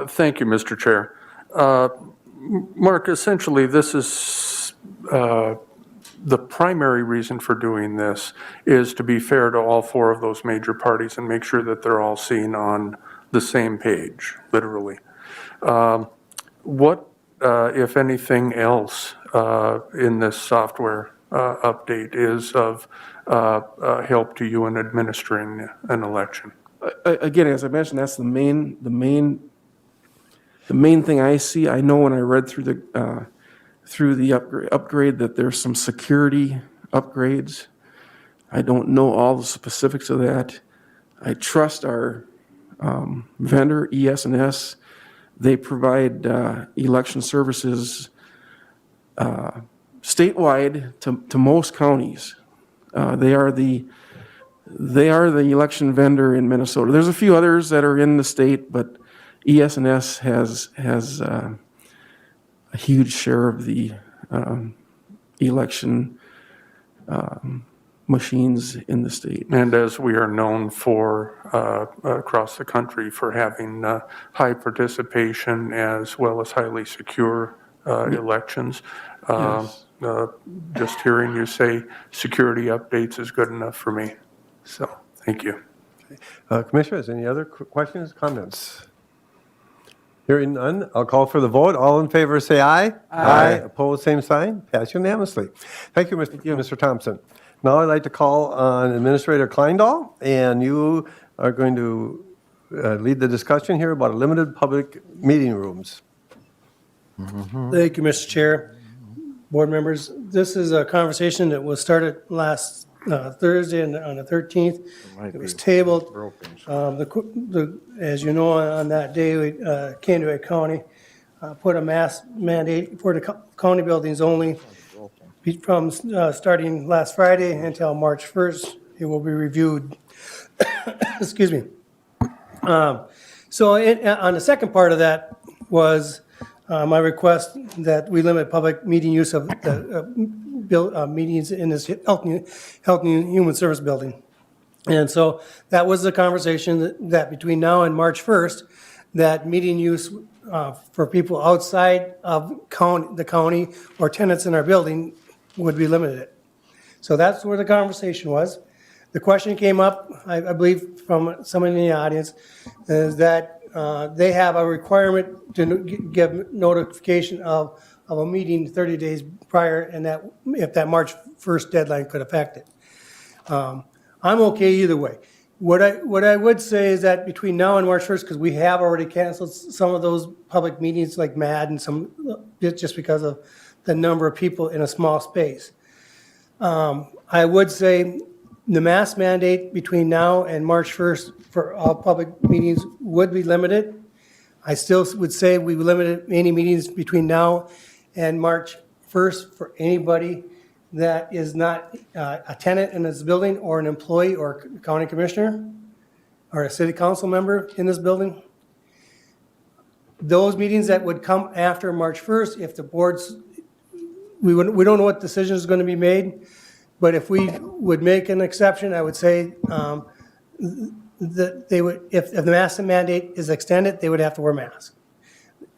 Thank you, Mr. Chair. Mark, essentially, this is the primary reason for doing this is to be fair to all 4 of those major parties and make sure that they're all seen on the same page, literally. What, if anything else, in this software update is of help to you in administering an election?
Again, as I mentioned, that's the main thing I see. I know when I read through the upgrade that there's some security upgrades. I don't know all the specifics of that. I trust our vendor, ES&S. They provide election services statewide to most counties. They are the election vendor in Minnesota. There's a few others that are in the state, but ES&S has a huge share of the election machines in the state.
And as we are known for across the country for having high participation as well as highly secure elections, just hearing you say security updates is good enough for me. So, thank you.
Commissioners, any other questions, comments? Hearing none, I'll call for the vote. All in favor, say aye. Aye. Opposed, same sign. Passed unanimously. Thank you, Mr. Thompson. Now I'd like to call on Administrator Kleindahl, and you are going to lead the discussion here about limited public meeting rooms.
Thank you, Mr. Chair. Board members, this is a conversation that was started last Thursday on the 13th. It was tabled. As you know, on that day, Conduit County put a mask mandate for the county buildings only. From starting last Friday until March 1st, it will be reviewed. Excuse me. So on the second part of that was my request that we limit public meeting use of the meetings in this Health and Human Service building. And so that was the conversation that between now and March 1st, that meeting use for people outside of the county or tenants in our building would be limited. So that's where the conversation was. The question came up, I believe, from someone in the audience, is that they have a requirement to give notification of a meeting 30 days prior, and that if that March 1st deadline could affect it. I'm okay either way. What I would say is that between now and March 1st, because we have already canceled some of those public meetings like MAD and some, just because of the number of people in a small space. I would say the mask mandate between now and March 1st for all public meetings would be limited. I still would say we limited any meetings between now and March 1st for anybody that is not a tenant in this building or an employee or county commissioner or a city council member in this building. Those meetings that would come after March 1st, if the boards, we don't know what decision is going to be made, but if we would make an exception, I would say that they would, if the mask mandate is extended, they would have to wear masks.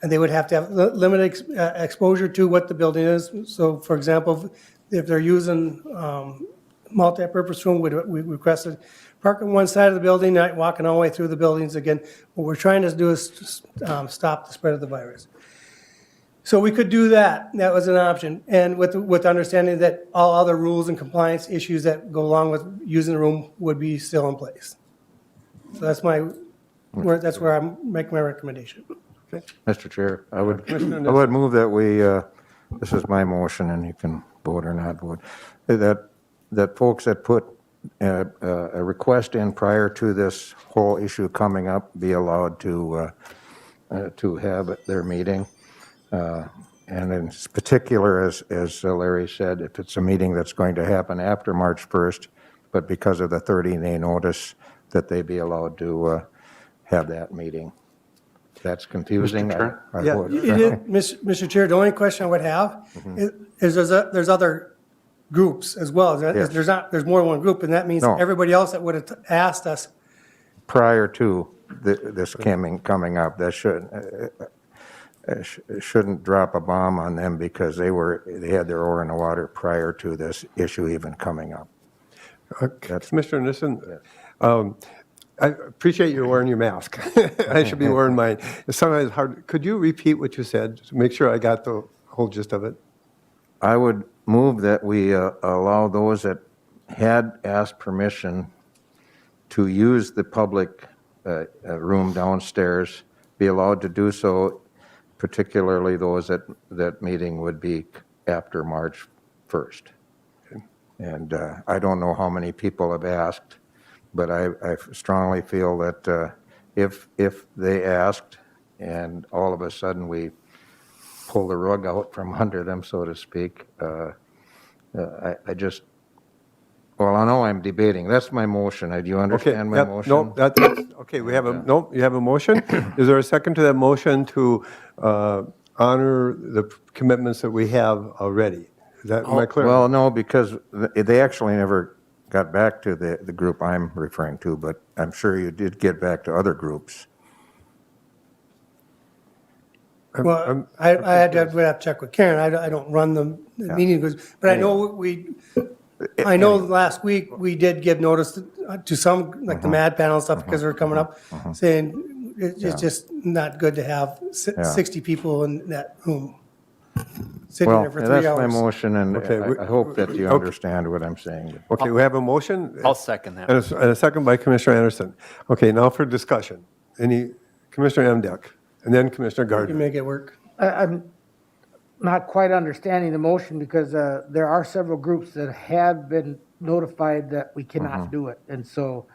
And they would have to have limited exposure to what the building is. So for example, if they're using multi-purpose room, we requested park on one side of the building, not walking all the way through the buildings again. What we're trying to do is stop the spread of the virus. So we could do that. That was an option. And with understanding that all other rules and compliance issues that go along with using the room would be still in place. So that's that's where I'm making my recommendation.
Okay.
Mr. Chair, I would move that we, this is my motion and you can vote or not vote, that folks that put a request in prior to this whole issue coming up be allowed to have their meeting. And in particular, as Larry said, if it's a meeting that's going to happen after March 1st, but because of the 30-day notice, that they be allowed to have that meeting. That's confusing.
Mr. Chair, the only question I would have is there's other groups as well.
Yes.
There's more than one group, and that means everybody else that would have asked us
prior to this coming up, that shouldn't drop a bomb on them because they had their oar in the water prior to this issue even coming up.
Commissioner Nissen, I appreciate you wearing your mask. I should be wearing mine. It's sometimes hard. Could you repeat what you said to make sure I got the whole gist of it?
I would move that we allow those that had asked permission to use the public room downstairs be allowed to do so, particularly those that meeting would be after March 1st. And I don't know how many people have asked, but I strongly feel that if they asked and all of a sudden we pull the rug out from under them, so to speak. I just, well, I know I'm debating. That's my motion. Do you
Okay,
understand my
yep,
motion?
no, that's, okay, we have no, you have a motion. Is there a second to that motion to honor the commitments that we have already? Is that, am I clear?
Well, no, because they actually never got back to the group I'm referring to, but I'm sure you did get back to other groups.
Well, I had to, we'd have to check with Karen. I don't run the meeting, but I know I know last week we did give notice to some, like the MAD panel stuff, because they're coming up, saying it's just not good to have 60 people in that room, sitting there for 3 hours.
Well, that's my motion, and
Okay,
I hope that you understand what I'm saying.
Okay, we have a motion.
I'll second that.
And a second by Commissioner Anderson. Okay, now for discussion. Commissioner Emdek, and then Commissioner
You
Gardner.
make it work.
I'm not quite understanding the motion because there are several groups that have been notified that we cannot do it. And so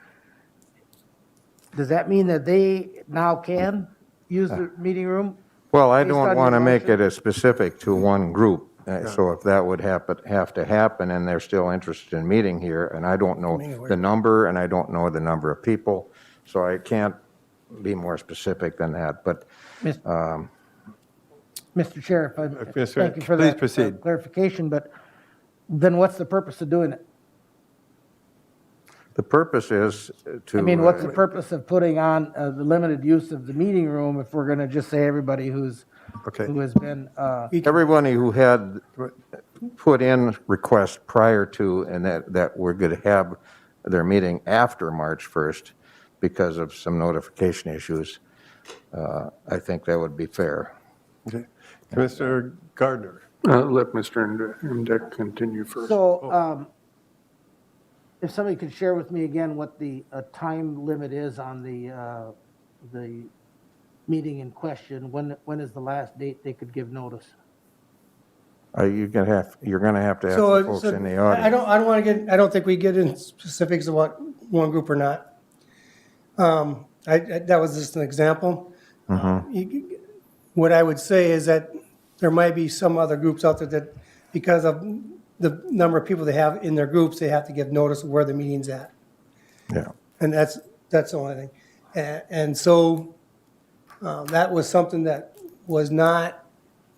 does that mean that they now can use the meeting room?
Well, I
Based on
don't
your
want to make
motion?
it as specific to one group. So if that would have to happen and they're still interested in meeting here, and I don't know the number and I don't know the number of people, so I can't be more specific than that. But
Mr. Chair,
Commissioner,
thank you for
please
that
proceed.
clarification, but then what's the purpose of doing it?
the purpose is to.
I mean, what's the purpose of putting on the limited use of the meeting room if we're going to just say everybody who has been.
Everybody who had put in requests prior to and that we're going to have their meeting after March 1st because of some notification issues, I think that would be fair.
Okay. Commissioner Gardner.
Let Mr. Imdek continue first.
So, if somebody could share with me again what the time limit is on the meeting in question, when is the last date they could give notice?
You're going to have to ask the folks in the audience.
I don't think we get in specifics of what one group or not. That was just an example. What I would say is that there might be some other groups out there that, because of the number of people they have in their groups, they have to give notice of where the meeting's at.
Yeah.
And that's the only thing. And so that was something that was not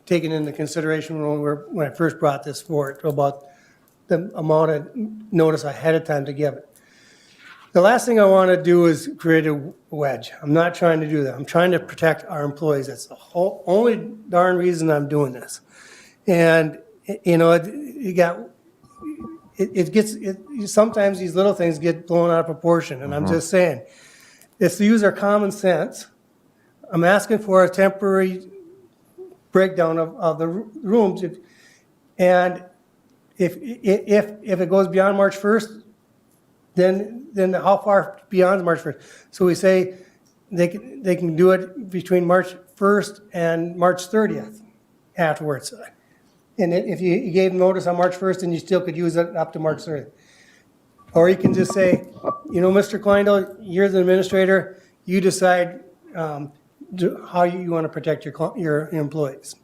taken into consideration when I first brought this forward, about the amount of notice ahead of time to give it. The last thing I want to do is create a wedge. I'm not trying to do that. I'm trying to protect our employees. That's the only darn reason I'm doing this. And, you know, sometimes these little things get blown out of proportion. And I'm just saying, let's use our common sense. I'm asking for a temporary breakdown of the rooms. And if it goes beyond March 1st, then how far beyond March 1st? So we say they can do it between March 1st and March 30th afterwards. And if you gave notice on March 1st, then you still could use it up to March 30th. Or you can just say, you know, Mr. Kleindl, you're the administrator, you decide how you want to protect your employees.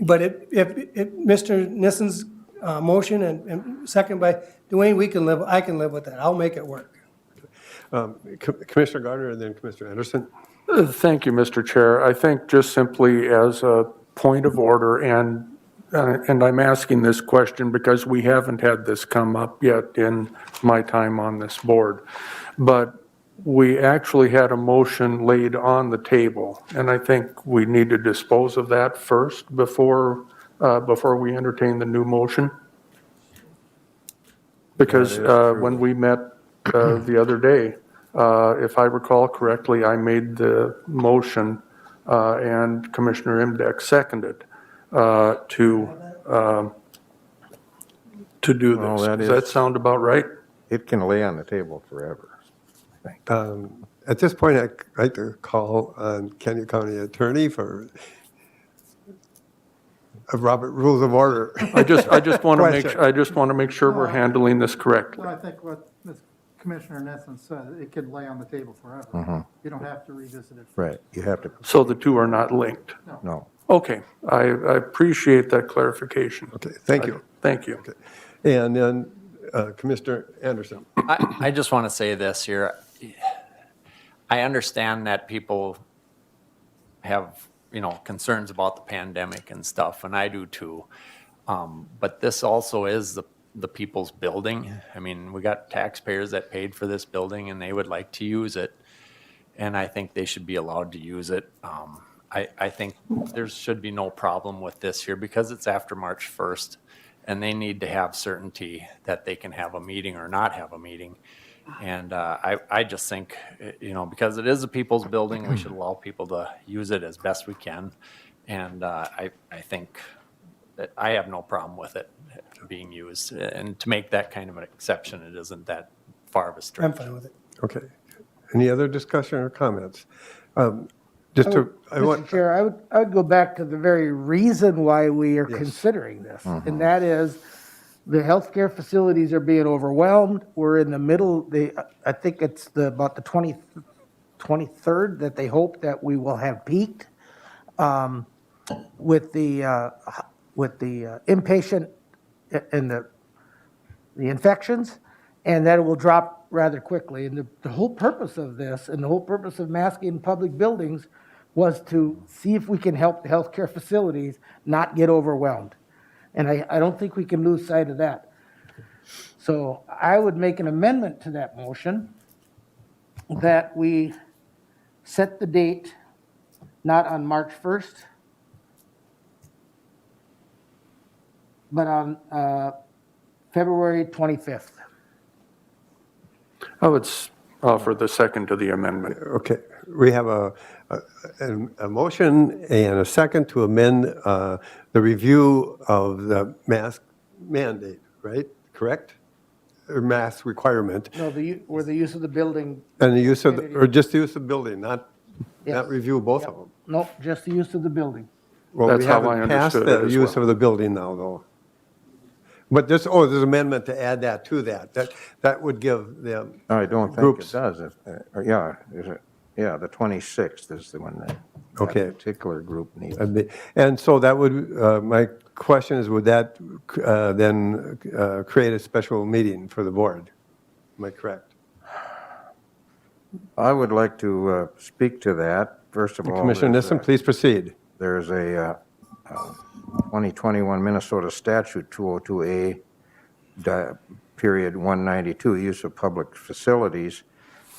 But if Mr. Nissen's motion and second by Dwayne, I can live with that. I'll make it work.
Commissioner Gardner and then Commissioner Anderson.
Thank you, Mr. Chair. I think just simply as a point of order, and I'm asking this question because we haven't had this come up yet in my time on this board, but we actually had a motion laid on the table, and I think we need to dispose of that first before we entertain the new motion. Because when we met the other day, if I recall correctly, I made the motion and Commissioner Imdek seconded to do this. Does that sound about right?
It can lay on the table forever.
At this point, I'd like to call on Kenyon County Attorney for Robert Rules of Order.
I just want to make sure we're handling this correctly.
Well, I think what Commissioner Nissen said, it could lay on the table forever. You don't have to revisit it.
Right. You have to.
So the two are not linked?
No.
Okay, I appreciate that clarification.
Okay, thank you.
Thank you.
And then Commissioner Anderson.
I just want to say this here. I understand that people have, concerns about the pandemic and stuff, and I do too. But this also is the people's building. I mean, we got taxpayers that paid for this building and they would like to use it. And I think they should be allowed to use it. I think there should be no problem with this here because it's after March 1st and they need to have certainty that they can have a meeting or not have a meeting. And I just think, because it is a people's building, we should allow people to use it as best we can. And I think that I have no problem with it being used. And to make that kind of an exception, it isn't that far of a stretch.
I'm fine with it.
Okay. Any other discussion or comments?
Mr. Chair, I would go back to the very reason why we are considering this, and that is the healthcare facilities are being overwhelmed. We're in the middle, I think it's about the 23rd that they hope that we will have peaked with the inpatient and the infections, and that it will drop rather quickly. And the whole purpose of this and the whole purpose of masking in public buildings was to see if we can help the healthcare facilities not get overwhelmed. And I don't think we can lose sight of that. So I would make an amendment to that motion that we set the date not on March 1st, but on February 25th.
I would offer the second to the amendment.
Okay, we have a motion and a second to amend the review of the mask mandate, right? Correct? Or mask requirement.
No, the use of the building.
And the use of, or just the use of the building, not review both of them.
Nope, just the use of the building.
Well,
That's
we
how I
haven't passed
understood it
the
as
use
well.
of the building now, though. But there's amendment to add that to that. That would give them
I don't think
groups.
it does. Yeah, the 26th is the one that
Okay.
particular group needs.
And so that would, my question is, would that then create a special meeting for the board? Am I correct?
I would like to speak to that. First of all,
Commissioner Nissen, please proceed.
there's a 2021 Minnesota Statute 202A, period 192, use of public facilities,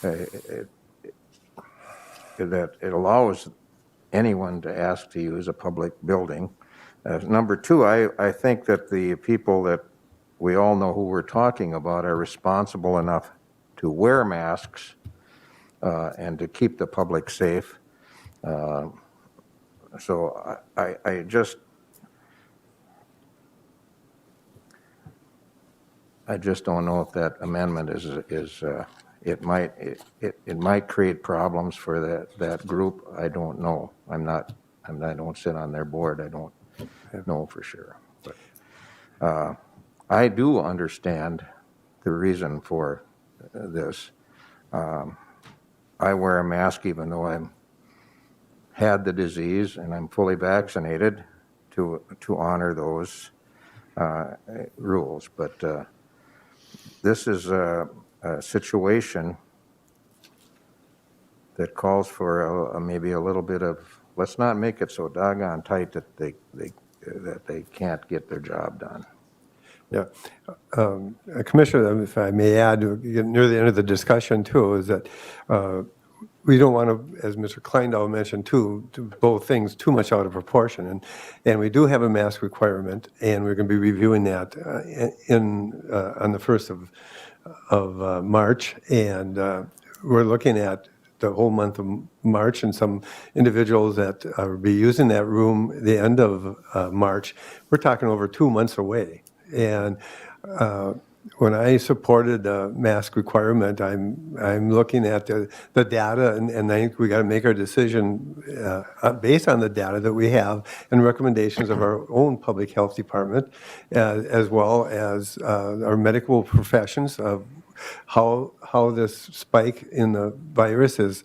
that it allows anyone to ask to use a public building. Number two, I think that the people that we all know who we're talking about are responsible enough to wear masks and to keep the public safe. So I just don't know if that amendment it might create problems for that group. I don't know. I don't sit on their board. I don't know for sure. But I do understand the reason for this. I wear a mask even though I'm had the disease and I'm fully vaccinated to honor those rules. But this is a situation that calls for maybe a little bit of, let's not make it so doggone tight that they can't get their job done.
Yeah. Commissioner, if I may add, near the end of the discussion too, is that we don't want to, as Mr. Kleindahl mentioned too, to blow things too much out of proportion. And we do have a mask requirement, and we're going to be reviewing that on the 1st of March. And we're looking at the whole month of March, and some individuals that will be using that room the end of March. We're talking over 2 months away. And when I supported the mask requirement, I'm looking at the data, and I think we got to make our decision based on the data that we have and recommendations of our own public health department, as well as our medical professions. how this spike in the virus is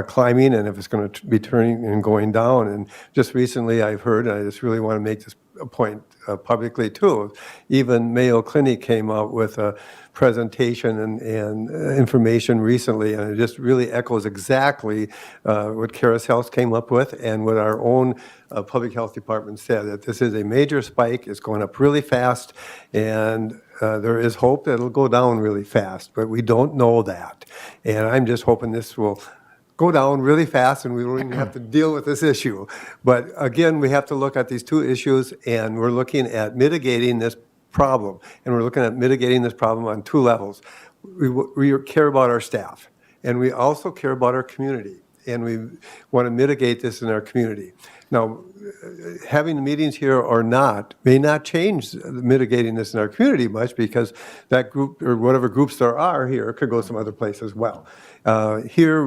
climbing and if it's going to be turning and going down. And just recently I've heard, and I just really want to make this a point publicly too, even Mayo Clinic came out with a presentation and information recently, and it just really echoes exactly what Caris Health came up with and what our own public health department said, that this is a major spike, it's going up really fast, and there is hope that it'll go down really fast, but we don't know that. And I'm just hoping this will go down really fast and we don't even have to deal with this issue. But again, we have to look at these two issues, and we're looking at mitigating this problem. And we're looking at mitigating this problem on two levels. We care about our staff, and we also care about our community, and we want to mitigate this in our community. Now, having the meetings here or not may not change mitigating this in our community much, because that group or whatever groups there are here could go some other place as well. Here,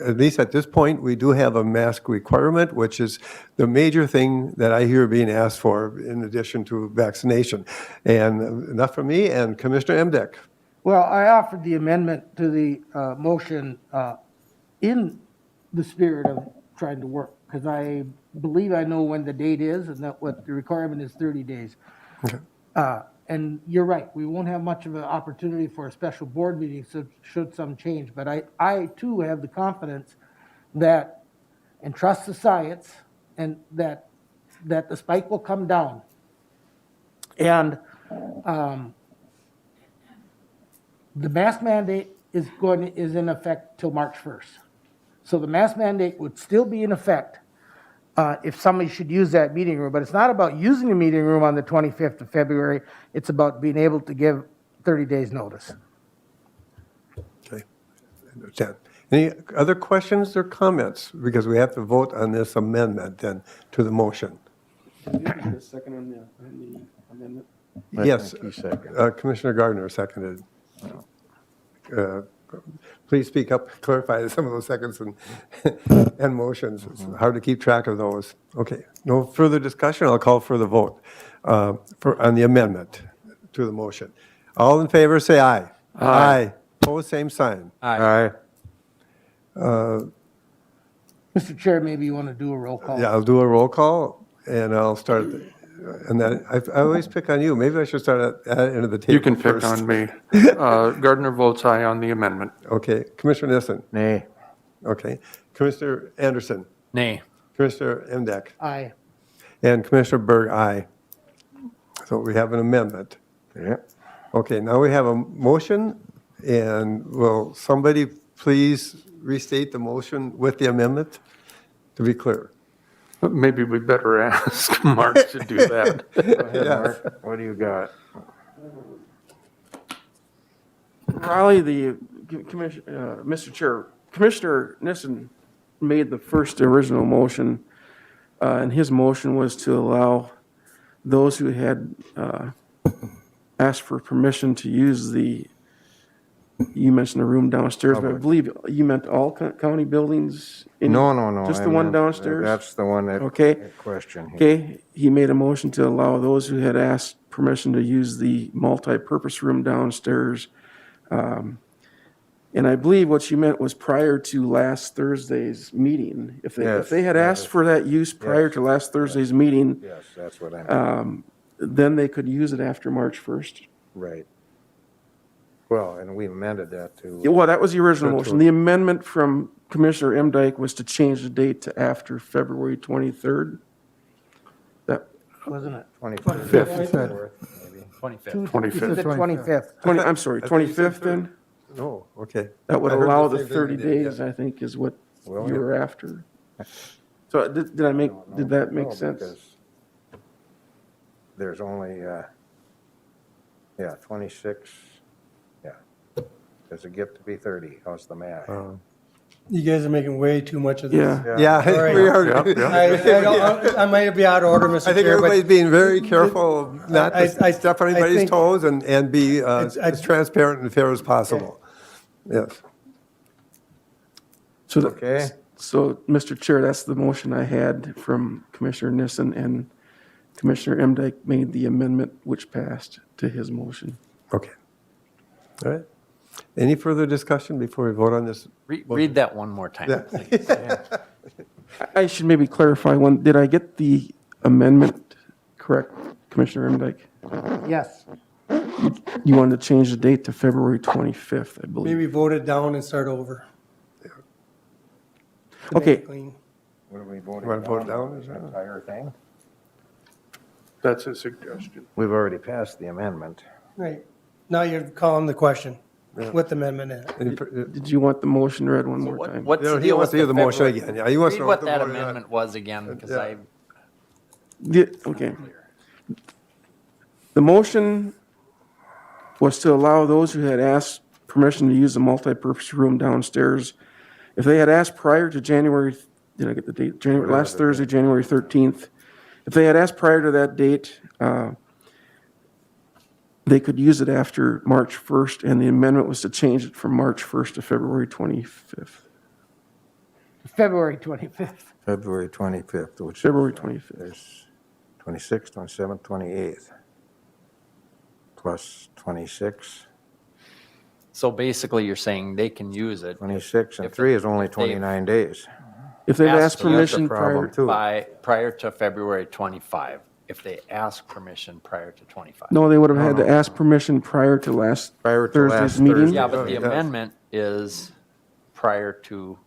at least at this point, we do have a mask requirement, which is the major thing that I hear being asked for in addition to vaccination. And enough from me, and Commissioner Emdek.
Well, I offered the amendment to the motion in the spirit of trying to work, because I believe I know when the date is, and that what the requirement is 30 days.
Okay.
And you're right, we won't have much of an opportunity for a special board meeting, so should some change. But I too have the confidence that, and trust the science, and that the spike will come down. And the mask mandate is in effect till March 1st. So the mask mandate would still be in effect if somebody should use that meeting room. But it's not about using the meeting room on the 25th of February. It's about being able to give 30 days notice.
Okay. I understand. Any other questions or comments? Because we have to vote on this amendment then to the motion.
Second on the amendment?
Yes, Commissioner Gardner seconded. Please speak up, clarify some of those seconds and motions. It's hard to keep track of those. Okay, no further discussion. I'll call for the vote on the amendment to the motion. All in favor, say aye. Aye. Opposed, same sign.
Aye.
Mr. Chair, maybe you want to do a roll call?
Yeah, I'll do a roll call, and I'll start. And then I always pick on you. Maybe I should start at the end of the table.
You can pick
first.
on me. Gardner votes aye on the amendment.
Okay. Commissioner Nissen?
Nay.
Okay. Commissioner Anderson?
Nay.
Commissioner Emdek?
Aye.
And Commissioner Berg, aye. So we have an amendment.
Yeah.
Okay, now we have a motion, and will somebody please restate the motion with the amendment to be clear?
Maybe we better ask Mark to do that.
Go ahead, Mark. What do you got?
Raleigh, Mr. Chair, Commissioner Nissen made the first original motion, and his motion was to allow those who had asked for permission to use you mentioned the room downstairs, but I believe you meant all county buildings?
No.
Just the one downstairs?
That's the one that
Okay.
question here.
Okay, he made a motion to allow those who had asked permission to use the multi-purpose room downstairs. And I believe what you meant was prior to last Thursday's meeting. If they had asked for that use prior to last Thursday's meeting,
Yes, that's what I meant.
then they could use it after March 1st.
Right. Well, and we amended that to.
Yeah, well, that was the original motion. The amendment from Commissioner Emdike was to change the date to after February 23rd. That
Wasn't it?
25th.
25th.
25th. I'm sorry, 25th then?
No, okay.
That would
I heard
allow
the
the
same thing
30
you did,
days, I think, is what you
Well,
were after. So did that make
No,
sense?
because there's only, 26, yeah. Does it get to be 30? How's the math?
You guys are making way too much of this.
Yeah.
Yeah,
All right.
we are.
I might be out of order, Mr.
I think
Chair, but
everybody's being very careful not to step on anybody's
think-
toes and be as transparent and fair as possible. Yes.
So,
Okay.
so, Mr. Chair, that's the motion I had from Commissioner Nissen, and Commissioner Emdike made the amendment which passed to his motion.
Okay. All right. Any further discussion before we vote on this?
Read that one more time.
Yeah.
I should maybe clarify one. Did I get the amendment correct, Commissioner Emdike?
Yes.
You wanted to change the date to February 25th, I believe.
Maybe vote it down and start over. To make
Okay.
it clean.
What are we voting
You want to vote
down?
down? Is
The
that-
entire thing?
That's a suggestion.
We've already passed the amendment.
Right. Now you're calling the question with the amendment in it.
Any fur-
Did you want the motion read one more time?
What's
Yeah,
the
he
deal
wants
with
to hear the motion
February-
again. Yeah, he wants to
Read
know
what
the
that
vote is.
amendment was again, because
Yeah.
Okay. The motion was to allow those who had asked permission to use the multipurpose room downstairs, if they had asked prior to January, did I get the date? Last Thursday, January 13th. If they had asked prior to that date, they could use it after March 1st, and the amendment was to change it from March 1st to February 25th.
February 25th.
February 25th, which
February 25th.
is 26th, 27th, 28th, plus 26.
So basically, you're saying they can use it
26 and
If
3 is only
if they've
29 days.
If they've
Asked
asked
to use
permission
the problem,
prior,
too.
prior to February 25, if they ask permission prior to 25.
no, they would have had to ask permission prior to last
Prior to
Thursday's
last
meeting.
Thursday.
Yeah, but the
Yes.
amendment is prior to.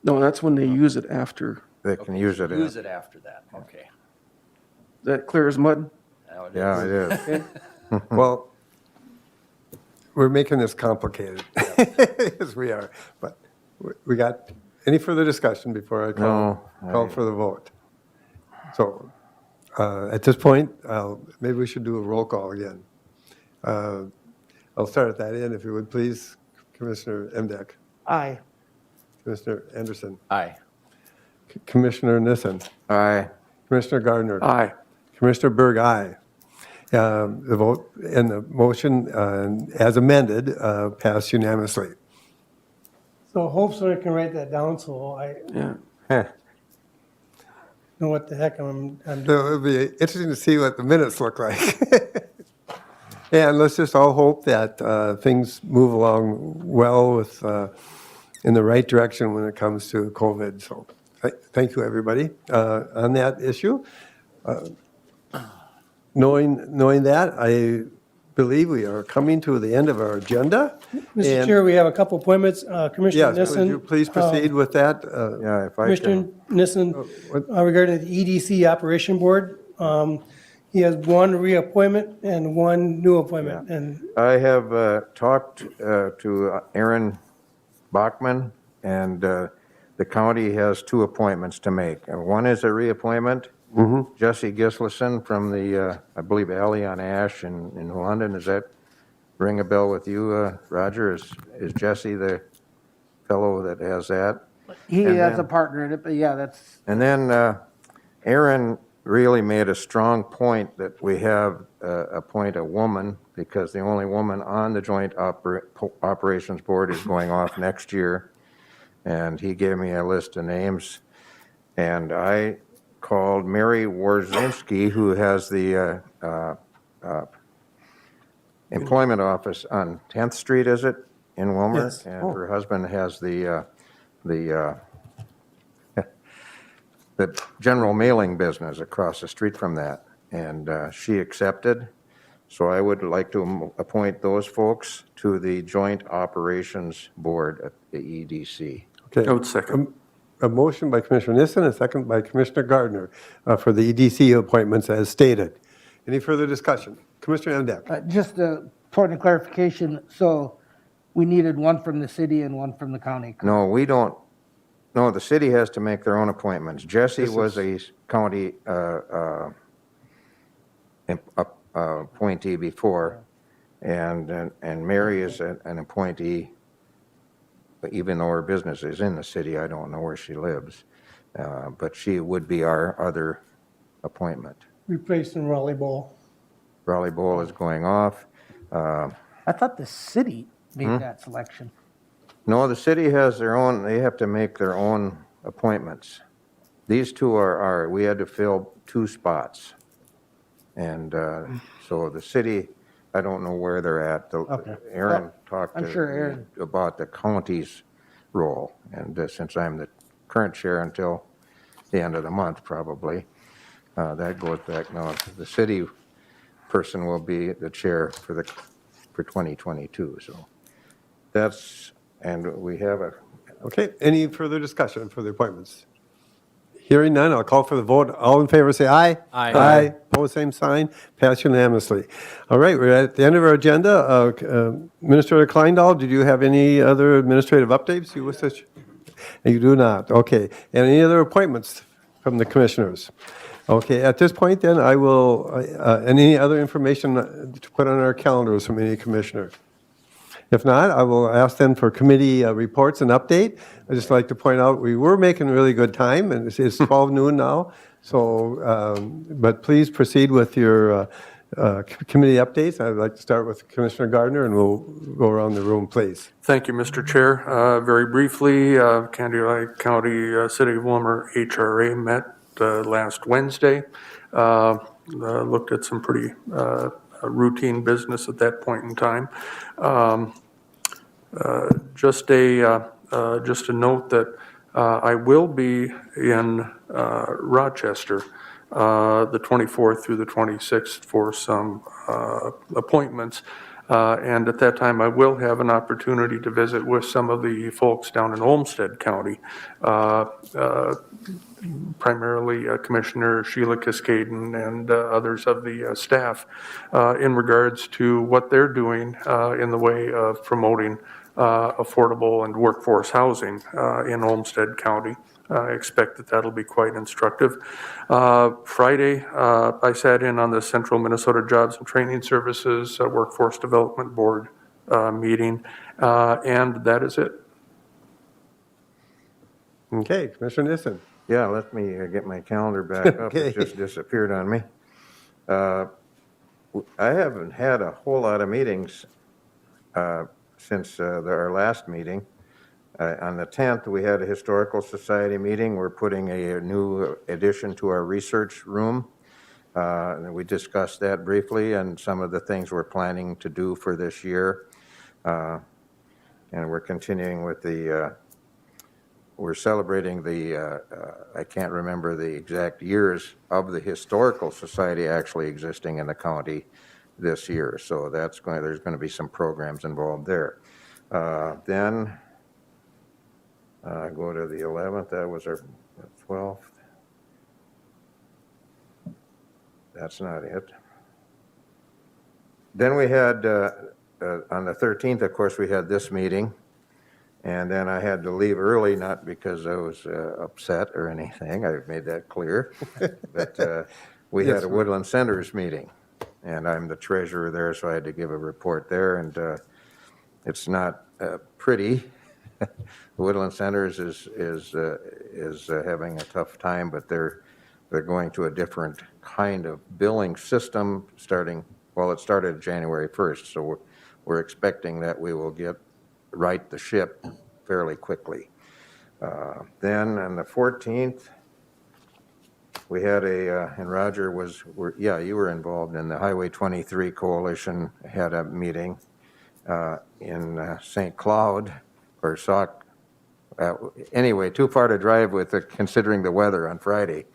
No, that's when they use it after.
They can use it.
Use it after that, okay.
Is that clear as mud?
Now it
Yeah,
is.
it is.
Well, we're making this complicated, as we are, but we got, any further discussion before I call for the vote? So, at this point, maybe we should do a roll call again. I'll start at that end, if you would, please. Commissioner Emdek,
Aye.
Commissioner Anderson,
Aye.
Commissioner Nissen,
Aye.
Commissioner Gardner.
Aye.
Commissioner Berg, aye. The vote and the motion as amended passed unanimously.
So hopefully I can write that down so I
Yeah.
know what the heck I'm
So
doing.
it'll be interesting to see what the minutes look like. And let's just all hope that things move along well with, in the right direction when it comes to COVID. So thank you, everybody, on that issue. Knowing that, I believe we are coming to the end of our agenda.
Mr.
And-
Chair, we have a couple appointments. Commissioner
Yes,
Nissen.
would you please proceed with that?
Yeah, if I
Commissioner
can.
Nissen,
what-
regarding the EDC Operation Board, he has one reappointment and one new appointment. And
I have talked to Aaron Bachman, and the county has 2 appointments to make. One is a reappointment. Jesse Gislason from the, I believe, Alley on Ash in London. Does that ring a bell with you, Roger? Is Jesse the fellow that has that?
He
And
has a
then-
partner in it, but yeah, that's,
And then Aaron really made a strong point that we have appoint a woman, because the only woman on the Joint Operations Board is going off next year. And he gave me a list of names. And I called Mary Warzinski, who has the employment office on 10th Street, is it, in Wilmer?
Yes.
And her husband has the general mailing business across the street from that. And she accepted. So I would like to appoint those folks to the Joint Operations Board at the EDC.
Okay.
I would second.
A motion by Commissioner Nissen, a second by Commissioner Gardner for the EDC appointments as stated. Any further discussion? Commissioner Emdek.
just a point of clarification. So we needed one from the city and one from the county.
No, we don't. No, the city has to make their own appointments. Jesse was a county appointee before, and Mary is an appointee, even though her business is in the city. I don't know where she lives, but she would be our other appointment.
replacing Raleigh Bowl.
Raleigh Bowl is going off.
I thought the city made that selection.
No, the city has their own, they have to make their own appointments. These 2 are we had to fill 2 spots. And so the city I don't know where they're at.
Okay.
Aaron
Well,
talked
I'm
to
sure
me
Aaron-
about the county's role, and since I'm the current chair until the end of the month, probably, that goes back now. The city person will be the chair for 2022, so that's, and we have a.
Okay, any further discussion for the appointments? Hearing none, I'll call for the vote. All in favor, say aye.
Aye.
Aye. Pose same sign. Pass unanimously. All right, we're at the end of our agenda. Administrator Kleindahl, did you have any other administrative updates you wish to? You do not. Okay. And any other appointments from the commissioners? Okay, at this point then, I will, any other information to put on our calendars from any commissioner? If not, I will ask then for committee reports and update. I'd just like to point out, we were making really good time, and it's 12 noon now. So, but please proceed with your committee updates. I'd like to start with Commissioner Gardner, and we'll go around the room, please.
Thank you, Mr. Chair. Very briefly, Candido County City of Wilmer HRA met last Wednesday. Looked at some pretty routine business at that point in time. Just a note that I will be in Rochester the 24th through the 26th for some appointments. And at that time, I will have an opportunity to visit with some of the folks down in Olmsted County, primarily Commissioner Sheila Cascaden and others of the staff, in regards to what they're doing in the way of promoting affordable and workforce housing in Olmsted County. I expect that that'll be quite instructive. Friday, I sat in on the Central Minnesota Jobs and Training Services Workforce Development Board meeting, and that is it.
Okay, Commissioner Nissen.
Yeah, let me get my calendar back up.
Okay.
It just disappeared on me. I haven't had a whole lot of meetings since our last meeting. On the 10th, we had a Historical Society meeting. We're putting a new addition to our research room. And we discussed that briefly and some of the things we're planning to do for this year. And we're continuing with we're celebrating I can't remember the exact years of the Historical Society actually existing in the county this year. So there's going to be some programs involved there. Then go to the 11th, that was our 12th. That's not it. Then we had, on the 13th, of course, we had this meeting. And then I had to leave early, not because I was upset or anything, I've made that clear. But we had a Woodland Centers meeting, and I'm the treasurer there, so I had to give a report there. And it's not pretty. Woodland Centers is having a tough time, but they're going to a different kind of billing system starting, well, it started January 1st, so we're expecting that we will right the ship fairly quickly. Then on the 14th, we had and Roger you were involved in the Highway 23 Coalition, had a meeting in St. Cloud, or Sauk. Anyway, too far to drive with considering the weather on Friday.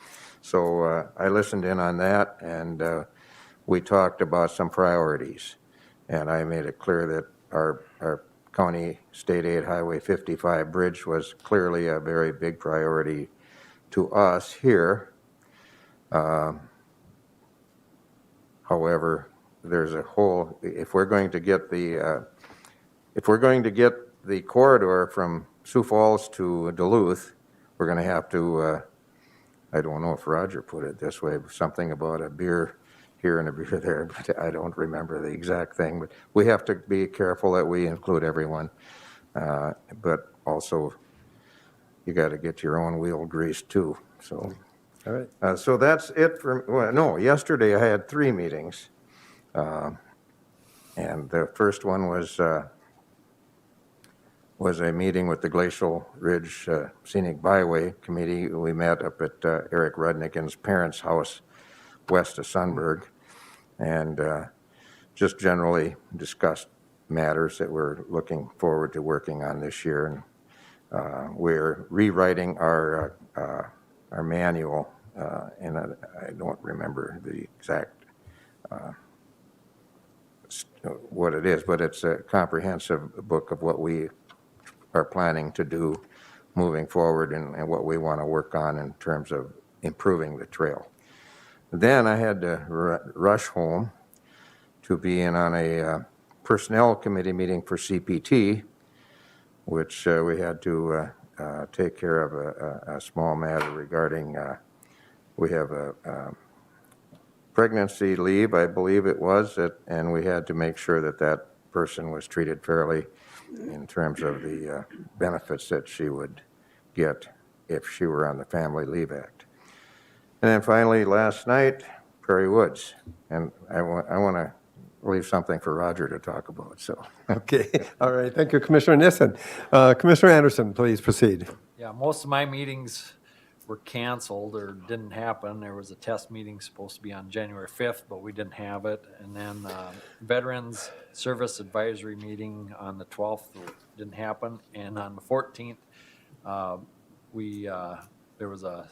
So I listened in on that, and we talked about some priorities. And I made it clear that our County State Aid Highway 55 bridge was clearly a very big priority to us here. However, there's a whole, if we're going to get the corridor from Sioux Falls to Duluth, we're going to have to, I don't know if Roger put it this way, something about a beer here and a beer there, but I don't remember the exact thing. But we have to be careful that we include everyone. But also, you got to get your own wheel greased too. So,
all right.
So that's it for, well, no, yesterday I had 3 meetings. And the first one was a meeting with the Glacial Ridge Scenic Byway Committee. We met up at Eric Rudnickin's parents' house west of Sunburg, and just generally discussed matters that we're looking forward to working on this year. And we're rewriting our manual, and I don't remember the exact what it is, but it's a comprehensive book of what we are planning to do moving forward and what we want to work on in terms of improving the trail. Then I had to rush home to be in on a personnel committee meeting for CPT, which we had to take care of a small matter regarding, we have a pregnancy leave, I believe it was, and we had to make sure that that person was treated fairly in terms of the benefits that she would get if she were on the Family Leave Act. And then finally, last night, Prairie Woods. And I want to leave something for Roger to talk about, so.
Okay, all right, thank you, Commissioner Nissen. Commissioner Anderson, please proceed.
Yeah, most of my meetings were canceled or didn't happen. There was a test meeting supposed to be on January 5th, but we didn't have it. And then Veterans Service Advisory Meeting on the 12th didn't happen. And on the 14th, there was a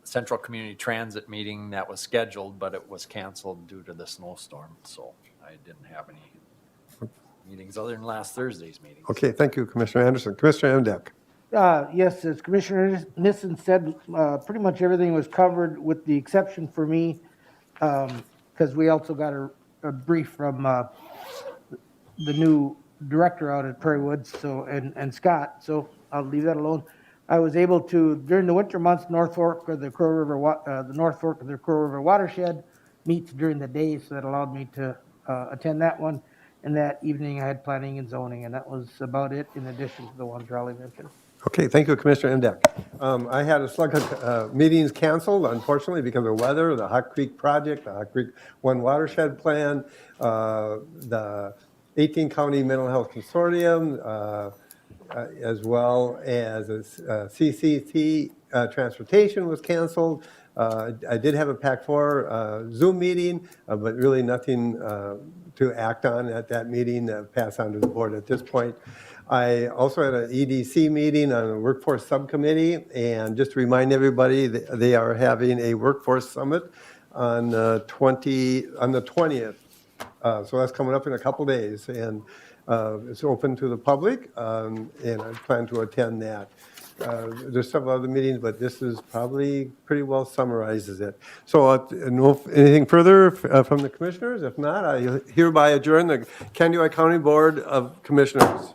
Central Community Transit meeting that was scheduled, but it was canceled due to the snowstorm. So I didn't have any meetings other than last Thursday's meeting.
Okay, thank you, Commissioner Anderson. Commissioner Emdek.
Yes, as Commissioner Nissen said, pretty much everything was covered with the exception for me, because we also got a brief from the new director out at Prairie Woods, so and Scott, so I'll leave that alone. I was able to, during the winter months, North Fork of the Crow River watershed meets during the day, so that allowed me to attend that one. And that evening I had planning and zoning, and that was about it in addition to the ones Raleigh mentioned.
Okay, thank you, Commissioner Emdek. I had a slug of meetings canceled, unfortunately, because of weather, the Hot Creek project, the Hot Creek One Watershed Plan, the 18 County Mental Health Consortium, as well as CCT transportation was canceled. I did have a PAC 4 Zoom meeting, but really nothing to act on at that meeting, pass on to the board at this point. I also had an EDC meeting on a workforce subcommittee, and just to remind everybody, they are having a workforce summit on the 20th. So that's coming up in a couple days, and it's open to the public, and I plan to attend that. There's several other meetings, but this is probably pretty well summarizes it. So anything further from the commissioners? If not, I hereby adjourn the Conduit County Board of Commissioners.